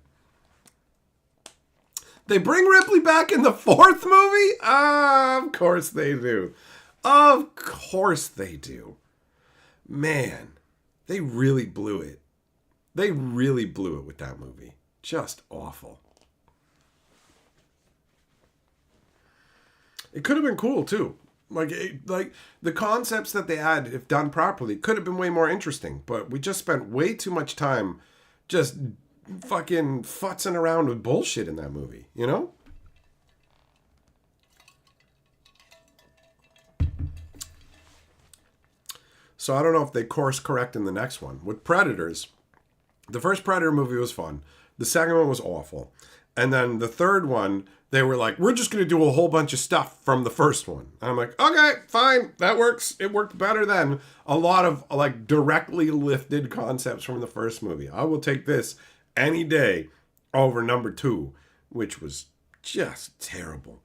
They bring Ripley back in the 4th movie? Of course they do. Of course they do. Man, they really blew it. They really blew it with that movie. Just awful. It could have been cool too. Like the concepts that they had, if done properly, could have been way more interesting. But we just spent way too much time just fucking futzing around with bullshit in that movie, you know? So I don't know if they course correct in the next one. With Predators, the first Predator movie was fun. The second one was awful. And then the third one, they were like, we're just going to do a whole bunch of stuff from the first one. And I'm like, okay, fine, that works. It worked better than a lot of like directly lifted concepts from the first movie. I will take this any day over number 2, which was just terrible.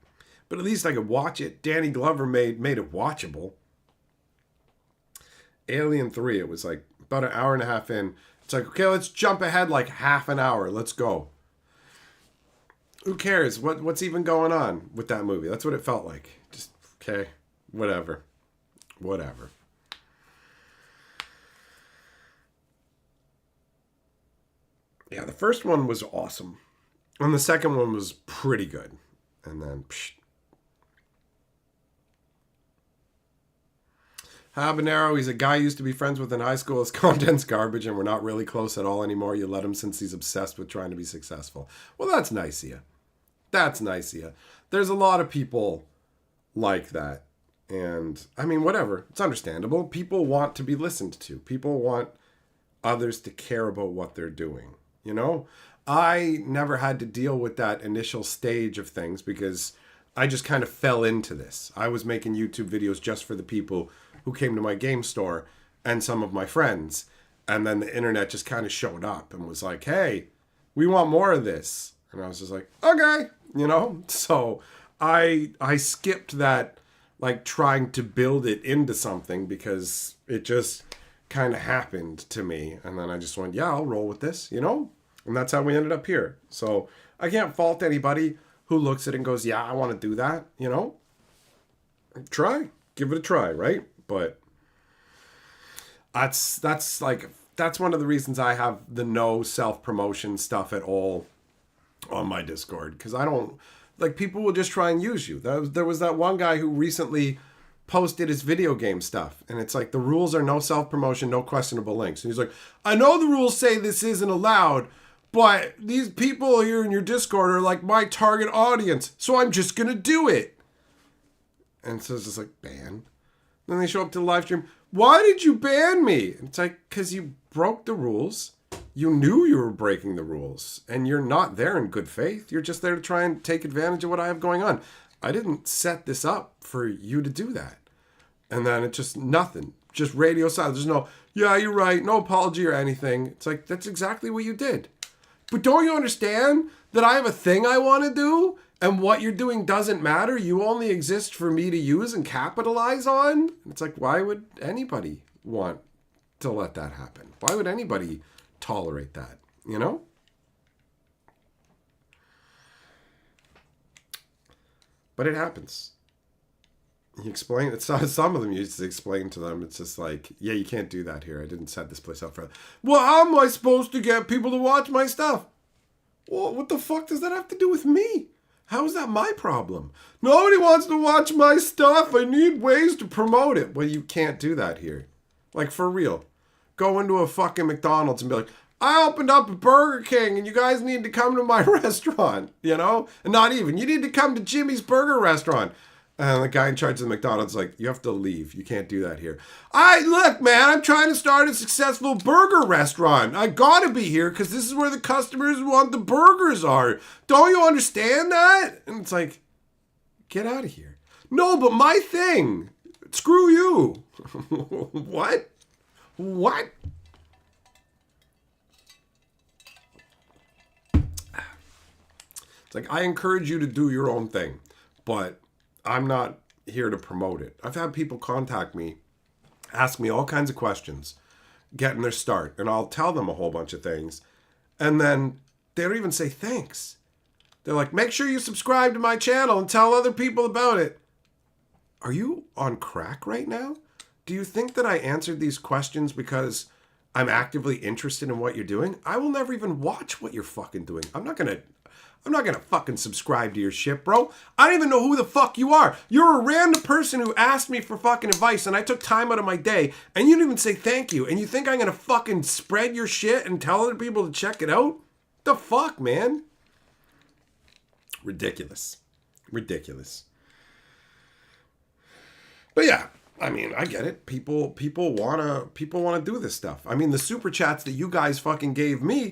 But at least I could watch it. Danny Glover made it watchable. Alien 3, it was like about an hour and a half in. It's like, okay, let's jump ahead like half an hour. Let's go. Who cares? What's even going on with that movie? That's what it felt like. Just, okay, whatever. Yeah, the first one was awesome. And the second one was pretty good. And then, Habanero, he's a guy I used to be friends with in high school. His content's garbage and we're not really close at all anymore. You let him since he's obsessed with trying to be successful. Well, that's nice of you. That's nice of you. There's a lot of people like that. And, I mean, whatever. It's understandable. People want to be listened to. People want others to care about what they're doing. You know? I never had to deal with that initial stage of things because I just kind of fell into this. I was making YouTube videos just for the people who came to my game store and some of my friends. And then the internet just kind of showed up and was like, hey, we want more of this. And I was just like, okay, you know? So I skipped that, like trying to build it into something because it just kind of happened to me. And then I just went, yeah, I'll roll with this, you know? And that's how we ended up here. So I can't fault anybody who looks at it and goes, yeah, I want to do that, you know? Try. Give it a try, right? But that's one of the reasons I have the no self-promotion stuff at all on my Discord. Because I don't, like, people will just try and use you. There was that one guy who recently posted his video game stuff. And it's like, the rules are no self-promotion, no questionable links. And he's like, I know the rules say this isn't allowed, but these people here in your Discord are like my target audience. So I'm just going to do it. And so it's just like, ban. Then they show up to the live stream. Why did you ban me? And it's like, because you broke the rules. You knew you were breaking the rules. And you're not there in good faith. You're just there to try and take advantage of what I have going on. I didn't set this up for you to do that. And then it's just nothing. Just radio silence. There's no, yeah, you're right. No apology or anything. It's like, that's exactly what you did. But don't you understand that I have a thing I want to do? And what you're doing doesn't matter. You only exist for me to use and capitalize on. It's like, why would anybody want to let that happen? Why would anybody tolerate that? You know? But it happens. You explain it. Some of them you just explain to them. It's just like, yeah, you can't do that here. I didn't set this place up for that. Well, how am I supposed to get people to watch my stuff? Well, what the fuck does that have to do with me? How is that my problem? Nobody wants to watch my stuff. I need ways to promote it. Well, you can't do that here. Like, for real. Go into a fucking McDonald's and be like, I opened up a Burger King and you guys need to come to my restaurant, you know? And not even. You need to come to Jimmy's Burger Restaurant. And the guy in charge of the McDonald's is like, you have to leave. You can't do that here. Look, man, I'm trying to start a successful burger restaurant. I gotta be here because this is where the customers want the burgers are. Don't you understand that? And it's like, get out of here. No, but my thing. Screw you. What? What? It's like, I encourage you to do your own thing, but I'm not here to promote it. I've had people contact me, ask me all kinds of questions, getting their start, and I'll tell them a whole bunch of things, and then they don't even say thanks. They're like, make sure you subscribe to my channel and tell other people about it. Are you on crack right now? Do you think that I answered these questions because I'm actively interested in what you're doing, I will never even watch what you're fucking doing. I'm not gonna fucking subscribe to your shit, bro. I don't even know who the fuck you are. You're a random person who asked me for fucking advice and I took time out of my day and you didn't even say thank you. And you think I'm gonna fucking spread your shit and tell other people to check it out? The fuck, man? Ridiculous. Ridiculous. But yeah, I mean, I get it. People wanna do this stuff. I mean, the super chats that you guys fucking gave me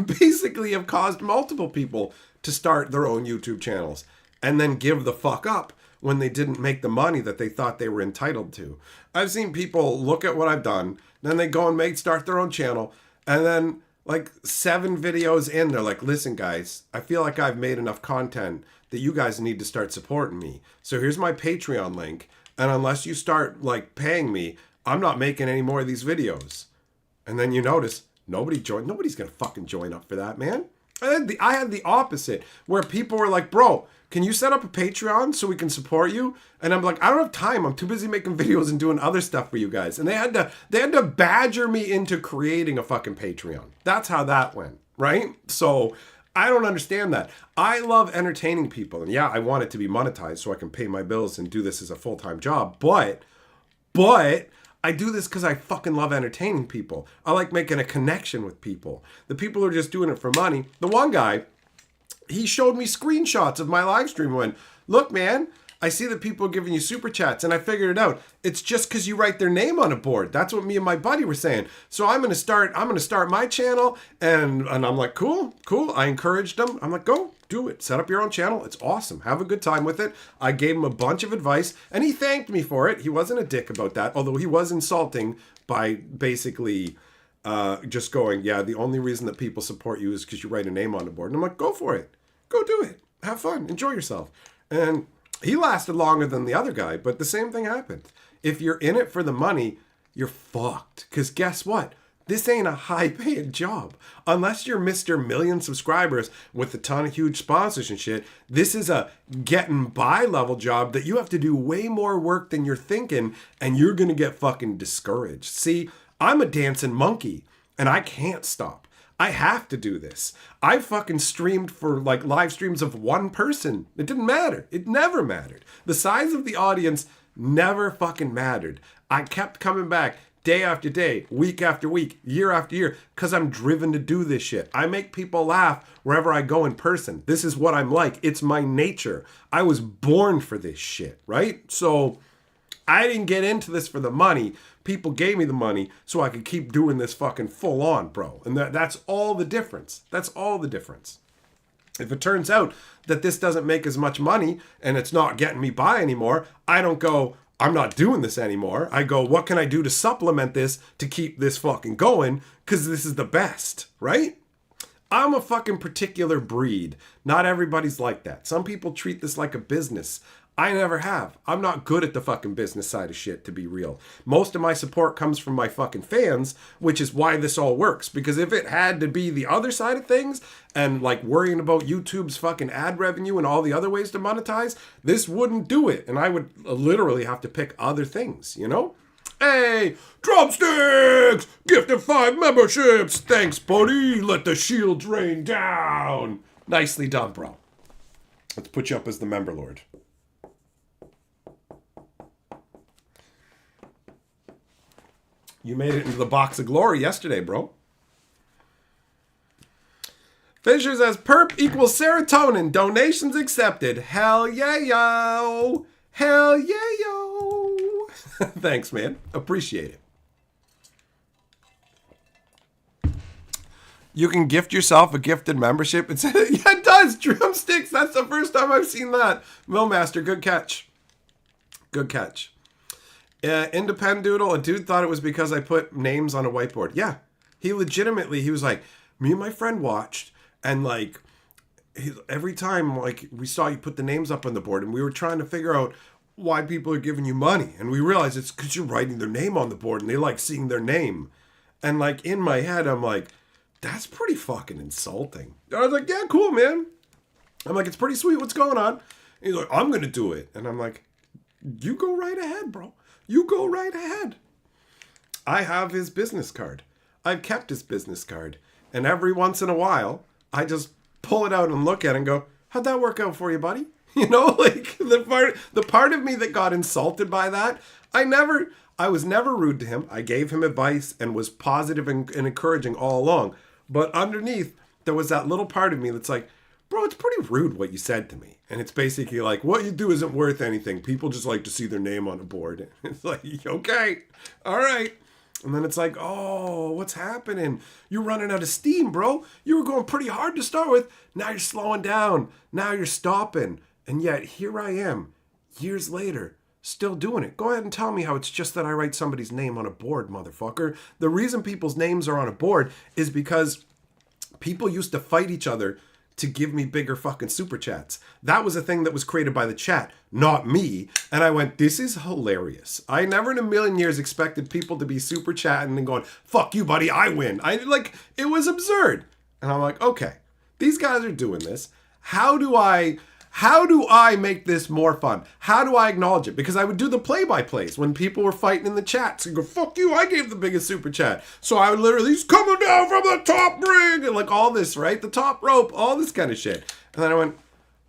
basically have caused multiple people to start their own YouTube channels and then give the fuck up when they didn't make the money that they thought they were entitled to. I've seen people look at what I've done, then they go and start their own channel, and then like 7 videos in, they're like, listen guys, I feel like I've made enough content that you guys need to start supporting me. So here's my Patreon link, and unless you start like paying me, I'm not making any more of these videos. And then you notice, nobody's gonna fucking join up for that, man. I had the opposite, where people were like, bro, can you set up a Patreon so we can support you? And I'm like, I don't have time. I'm too busy making videos and doing other stuff for you guys. And they had to badger me into creating a fucking Patreon. That's how that went, right? So I don't understand that. I love entertaining people. And yeah, I want it to be monetized so I can pay my bills and do this as a full-time job. But I do this because I fucking love entertaining people. I like making a connection with people. The people who are just doing it for money. The one guy, he showed me screenshots of my live stream and went, look, man, I see that people are giving you super chats, and I figured it out. It's just because you write their name on a board. That's what me and my buddy were saying. So I'm gonna start my channel, and I'm like, cool. I encouraged him. I'm like, go do it. Set up your own channel. It's awesome. Have a good time with it. I gave him a bunch of advice, and he thanked me for it. He wasn't a dick about that, although he was insulting by basically just going, yeah, the only reason that people support you is because you write a name on the board. And I'm like, go for it. Go do it. Have fun. Enjoy yourself. And he lasted longer than the other guy, but the same thing happened. If you're in it for the money, you're fucked. Because guess what? This ain't a high-paying job. Unless you're Mr. Million subscribers with a ton of huge sponsors and shit, this is a getting-by level job that you have to do way more work than you're thinking, and you're going to get fucking discouraged. See, I'm a dancing monkey, and I can't stop. I have to do this. I fucking streamed for like live streams of one person. It didn't matter. It never mattered. The size of the audience never fucking mattered. I kept coming back day after day, week after week, year after year, because I'm driven to do this shit. I make people laugh wherever I go in person. This is what I'm like. It's my nature. I was born for this shit, right? So I didn't get into this for the money. People gave me the money so I could keep doing this fucking full on, bro. And that's all the difference. That's all the difference. If it turns out that this doesn't make as much money and it's not getting me by anymore, I don't go, I'm not doing this anymore. I go, what can I do to supplement this to keep this fucking going? Because this is the best, right? I'm a fucking particular breed. Not everybody's like that. Some people treat this like a business. I never have. I'm not good at the fucking business side of shit, to be real. Most of my support comes from my fucking fans, which is why this all works. Because if it had to be the other side of things, and like worrying about YouTube's fucking ad revenue and all the other ways to monetize, this wouldn't do it. And I would literally have to pick other things, you know? Hey, drumsticks! Gifted 5 memberships! Thanks, buddy! Let the shields rain down! Nicely done, bro. Let's put you up as the member lord. You made it into the box of glory yesterday, bro. Fisher says, perp equals serotonin. Donations accepted. Hell yeah, yo. Hell yeah, yo. Thanks, man. Appreciate it. You can gift yourself a gifted membership. Yeah, it does. Drumsticks. That's the first time I've seen that. Millmaster, good catch. Good catch. Independent Doodle, a dude thought it was because I put names on a whiteboard. Yeah, he was like, me and my friend watched, and like, every time like we saw you put the names up on the board, and we were trying to figure out why people are giving you money, and we realized it's because you're writing their name on the board, and they like seeing their name, and like in my head, I'm like, that's pretty fucking insulting. I was like, yeah, cool, man. I'm like, it's pretty sweet. What's going on? And he's like, I'm gonna do it, and I'm like, you go right ahead, bro. You go right ahead. I have his business card. I've kept his business card. And every once in a while, I just pull it out and look at it and go, how'd that work out for you, buddy? You know, like the part of me that got insulted by that, I was never rude to him. I gave him advice and was positive and encouraging all along. But underneath, there was that little part of me that's like, bro, it's pretty rude what you said to me. And it's basically like, what you do isn't worth anything. People just like to see their name on a board. It's like, okay, all right. And then it's like, oh, what's happening? You're running out of steam, bro. You were going pretty hard to start with. Now you're slowing down. Now you're stopping. And yet here I am, years later, still doing it. Go ahead and tell me how it's just that I write somebody's name on a board, motherfucker. The reason people's names are on a board is because people used to fight each other to give me bigger fucking super chats. That was a thing that was created by the chat, not me. And I went, this is hilarious. I never in a million years expected people to be super chatting and going, fuck you, buddy, I win. It was absurd. And I'm like, okay, these guys are doing this. How do I make this more fun? How do I acknowledge it? Because I would do the play-by-plays when people were fighting in the chats and go, fuck you, I gave the biggest super chat. So I would literally, he's coming down from the top ring, and like all this, right? The top rope, all this kind of shit. And then I went,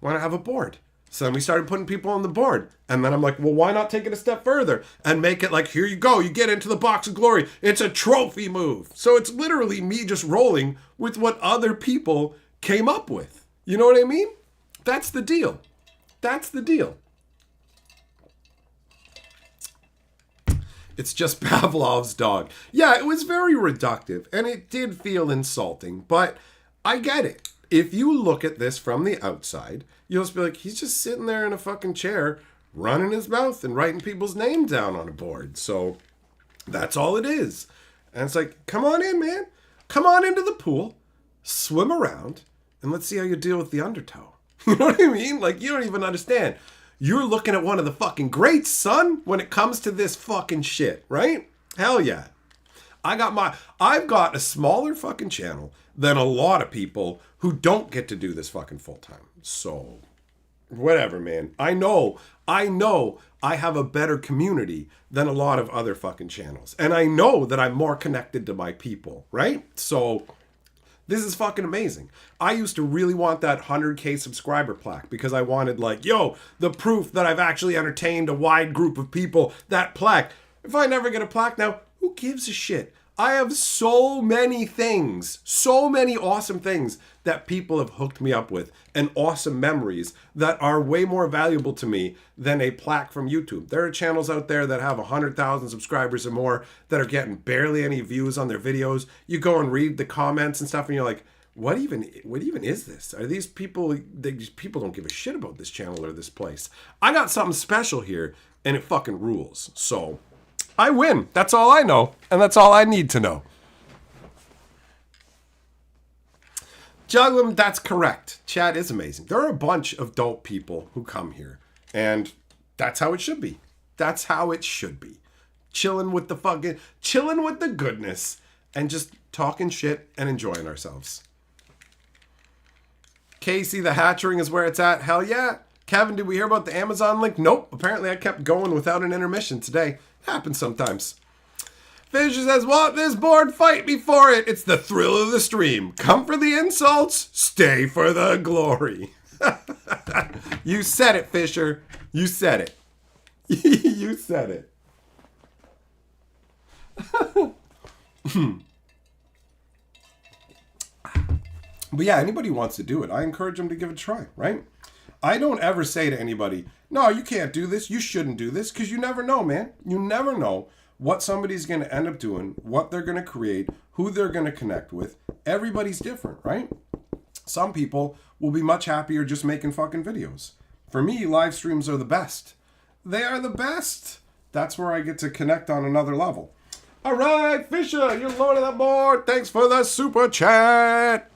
why not have a board? So then we started putting people on the board. And then I'm like, well, why not take it a step further and make it like, here you go, you get into the box of glory. It's a trophy move. So it's literally me just rolling with what other people came up with. You know what I mean? That's the deal. That's the deal. It's just Pavlov's dog. Yeah, it was very reductive, and it did feel insulting, but I get it. If you look at this from the outside, you'll just be like, he's just sitting there in a fucking chair, running his mouth and writing people's names down on a board. So that's all it is. And it's like, come on in, man. Come on into the pool, swim around, and let's see how you deal with the undertow. You know what I mean? Like, you don't even understand. You're looking at one of the fucking greats, son, when it comes to this fucking shit, right? Hell yeah. I've got a smaller fucking channel than a lot of people who don't get to do this fucking full time. So, whatever, man. I know I have a better community than a lot of other fucking channels. And I know that I'm more connected to my people, right? So, this is fucking amazing. I used to really want that 100K subscriber plaque because I wanted like, yo, the proof that I've actually entertained a wide group of people, that plaque. If I never get a plaque now, who gives a shit? I have so many things, so many awesome things that people have hooked me up with and awesome memories that are way more valuable to me than a plaque from YouTube. There are channels out there that have 100,000 subscribers or more that are getting barely any views on their videos. You go and read the comments and stuff and you're like, what even is this? Are these people don't give a shit about this channel or this place. I got something special here and it fucking rules. So I win. That's all I know. And that's all I need to know. Juggling, that's correct. Chat is amazing. There are a bunch of dope people who come here. And that's how it should be. That's how it should be. Chilling with the goodness. And just talking shit and enjoying ourselves. Casey, the hatchering is where it's at. Hell yeah. Kevin, did we hear about the Amazon link? Nope. Apparently I kept going without an intermission today. Happens sometimes. Fisher says, want this board, fight me for it. It's the thrill of the stream. Come for the insults, stay for the glory. You said it, Fisher. You said it. You said it. But yeah, anybody who wants to do it, I encourage them to give it a try, right? I don't ever say to anybody, no, you can't do this, you shouldn't do this, because you never know, man. You never know what somebody's going to end up doing, what they're going to create, who they're going to connect with. Everybody's different, right? Some people will be much happier just making fucking videos. For me, live streams are the best. They are the best. That's where I get to connect on another level. All right, Fisher, you're loading the board. Thanks for the super chat.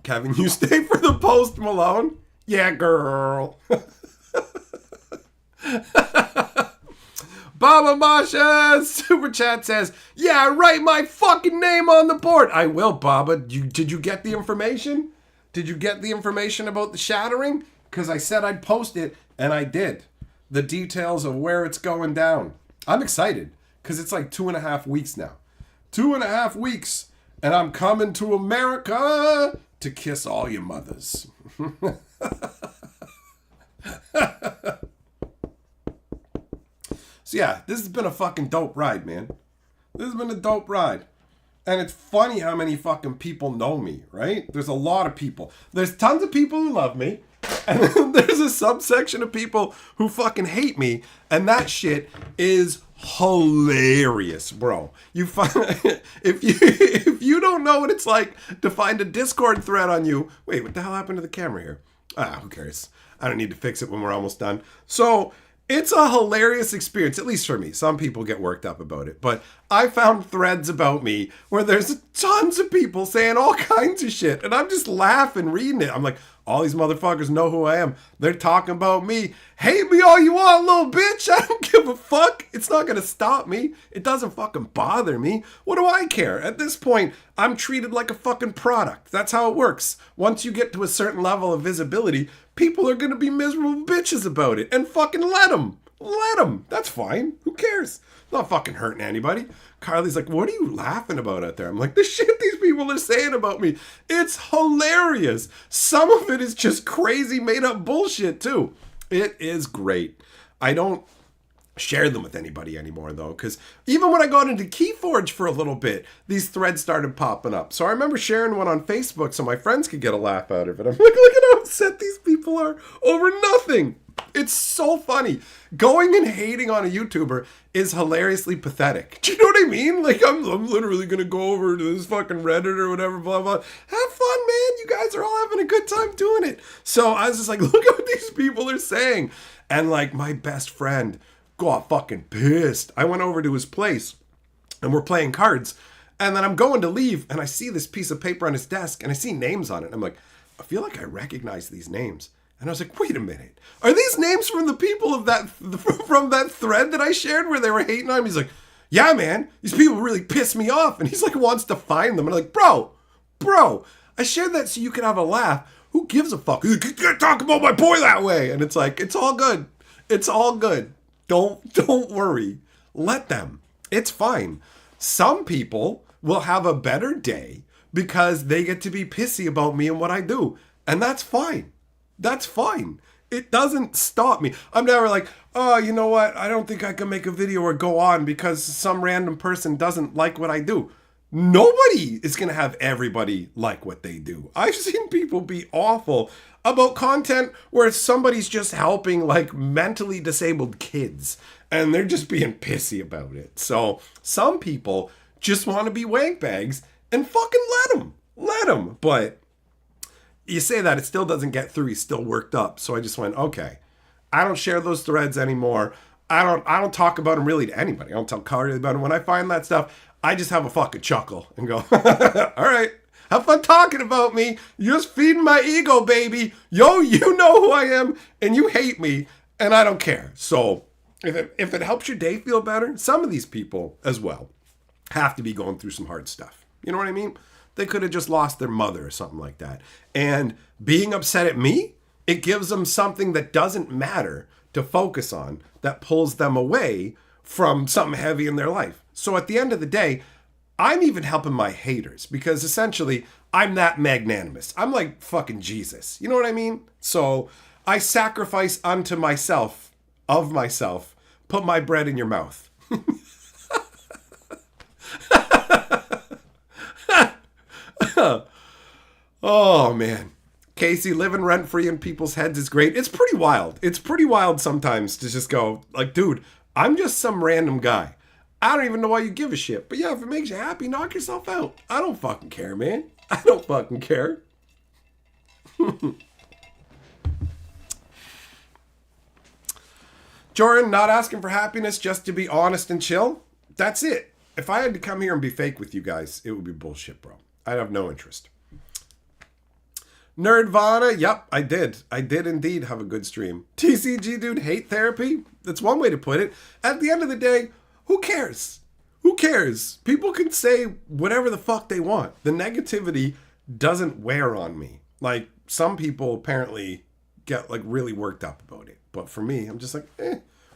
Kevin, you stay for the post, Malone? Yeah, girl. Baba Masha super chat says, yeah, write my fucking name on the board. I will, Baba. Did you get the information? Did you get the information about the shattering? Because I said I'd post it, and I did. the details of where it's going down. I'm excited because it's like 2.5 weeks now. 2.5 weeks, and I'm coming to America to kiss all your mothers. So yeah, this has been a fucking dope ride, man. This has been a dope ride. And it's funny how many fucking people know me, right? There's a lot of people. There's tons of people who love me. And then there's a subsection of people who fucking hate me. And that shit is hilarious, bro. You find if you don't know what it's like to find a Discord thread on you. Wait, what the hell happened to the camera here? Who cares? I don't need to fix it when we're almost done. So it's a hilarious experience, at least for me. Some people get worked up about it. But I found threads about me where there's tons of people saying all kinds of shit. And I'm just laughing reading it. I'm like, all these motherfuckers know who I am. They're talking about me. Hate me all you want, little bitch. I don't give a fuck. It's not going to stop me. It doesn't fucking bother me. What do I care? At this point, I'm treated like a fucking product. That's how it works. Once you get to a certain level of visibility, people are going to be miserable bitches about it. And fucking let them. Let them. That's fine. Who cares? It's not fucking hurting anybody. Carly's like, what are you laughing about out there? I'm like, the shit these people are saying about me. It's hilarious. Some of it is just crazy made up bullshit too. It is great. I don't share them with anybody anymore though, because even when I got into Keyforge for a little bit, these threads started popping up. So I remember sharing one on Facebook so my friends could get a laugh out of it. I'm like, look at how upset these people are over nothing. It's so funny. Going and hating on a YouTuber is hilariously pathetic. Do you know what I mean? Like, I'm literally going to go over to this fucking Reddit or whatever, blah, blah. Have fun, man. You guys are all having a good time doing it. So I was just like, look at what these people are saying. And like my best friend got fucking pissed. I went over to his place and we're playing cards. And then I'm going to leave and I see this piece of paper on his desk and I see names on it. And I'm like, I feel like I recognize these names. And I was like, wait a minute. Are these names from the people of from that thread that I shared where they were hating on him? He's like, yeah, man, these people really piss me off. And he's like, wants to find them. And I'm like, bro, I shared that so you could have a laugh. Who gives a fuck? You can't talk about my boy that way. And it's like, it's all good. It's all good. Don't worry. Let them. It's fine. Some people will have a better day because they get to be pissy about me and what I do. And that's fine. That's fine. It doesn't stop me. I'm never like, oh, you know what? I don't think I can make a video or go on because some random person doesn't like what I do. Nobody is going to have everybody like what they do. I've seen people be awful about content where somebody's just helping like mentally disabled kids and they're just being pissy about it. So some people just want to be wank bags and fucking let them. Let them. But you say that, it still doesn't get through. He's still worked up. So I just went, okay, I don't share those threads anymore. I don't talk about them really to anybody. I don't tell Carly about them. When I find that stuff, I just have a fucking chuckle and go, all right, have fun talking about me. You're just feeding my ego, baby. Yo, you know who I am and you hate me and I don't care. So if it helps your day feel better, some of these people as well have to be going through some hard stuff. You know what I mean? They could have just lost their mother or something like that. And being upset at me, it gives them something that doesn't matter to focus on that pulls them away from something heavy in their life. So at the end of the day, I'm even helping my haters because essentially I'm that magnanimous. I'm like fucking Jesus. You know what I mean? So I sacrifice unto myself, of myself, put my bread in your mouth. Oh man, Casey, living rent free in people's heads is great. It's pretty wild. It's pretty wild sometimes to just go like, dude, I'm just some random guy. I don't even know why you give a shit. But yeah, if it makes you happy, knock yourself out. I don't fucking care, man. I don't fucking care. Jordan, not asking for happiness, just to be honest and chill. That's it. If I had to come here and be fake with you guys, it would be bullshit, bro. I'd have no interest. Nerdvana, yep, I did. I did indeed have a good stream. TCG dude, hate therapy? That's one way to put it. At the end of the day, who cares? Who cares? People can say whatever the fuck they want. The negativity doesn't wear on me. Like, some people apparently get like really worked up about it. But for me, I'm just like,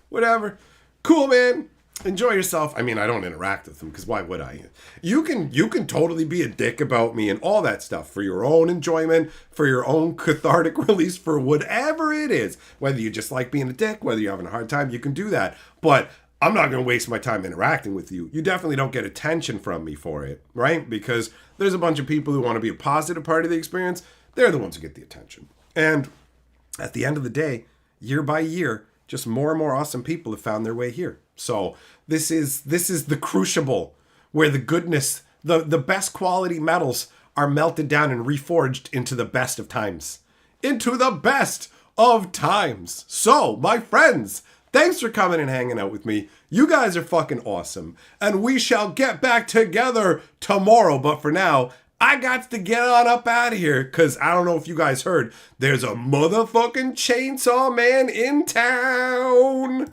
whatever. Cool, man. Enjoy yourself. I mean, I don't interact with them because why would I? You can totally be a dick about me and all that stuff for your own enjoyment, for your own cathartic release, for whatever it is. Whether you just like being a dick, whether you're having a hard time, you can do that. But I'm not going to waste my time interacting with you. You definitely don't get attention from me for it, right? Because there's a bunch of people who want to be a positive part of the experience. They're the ones who get the attention. And at the end of the day, year by year, just more and more awesome people have found their way here. So this is the crucible where the goodness, the best quality metals are melted down and reforged into the best of times. Into the best of times. So, my friends, thanks for coming and hanging out with me. You guys are fucking awesome. And we shall get back together tomorrow. But for now, I got to get on up out of here because I don't know if you guys heard, there's a motherfucking chainsaw man in town.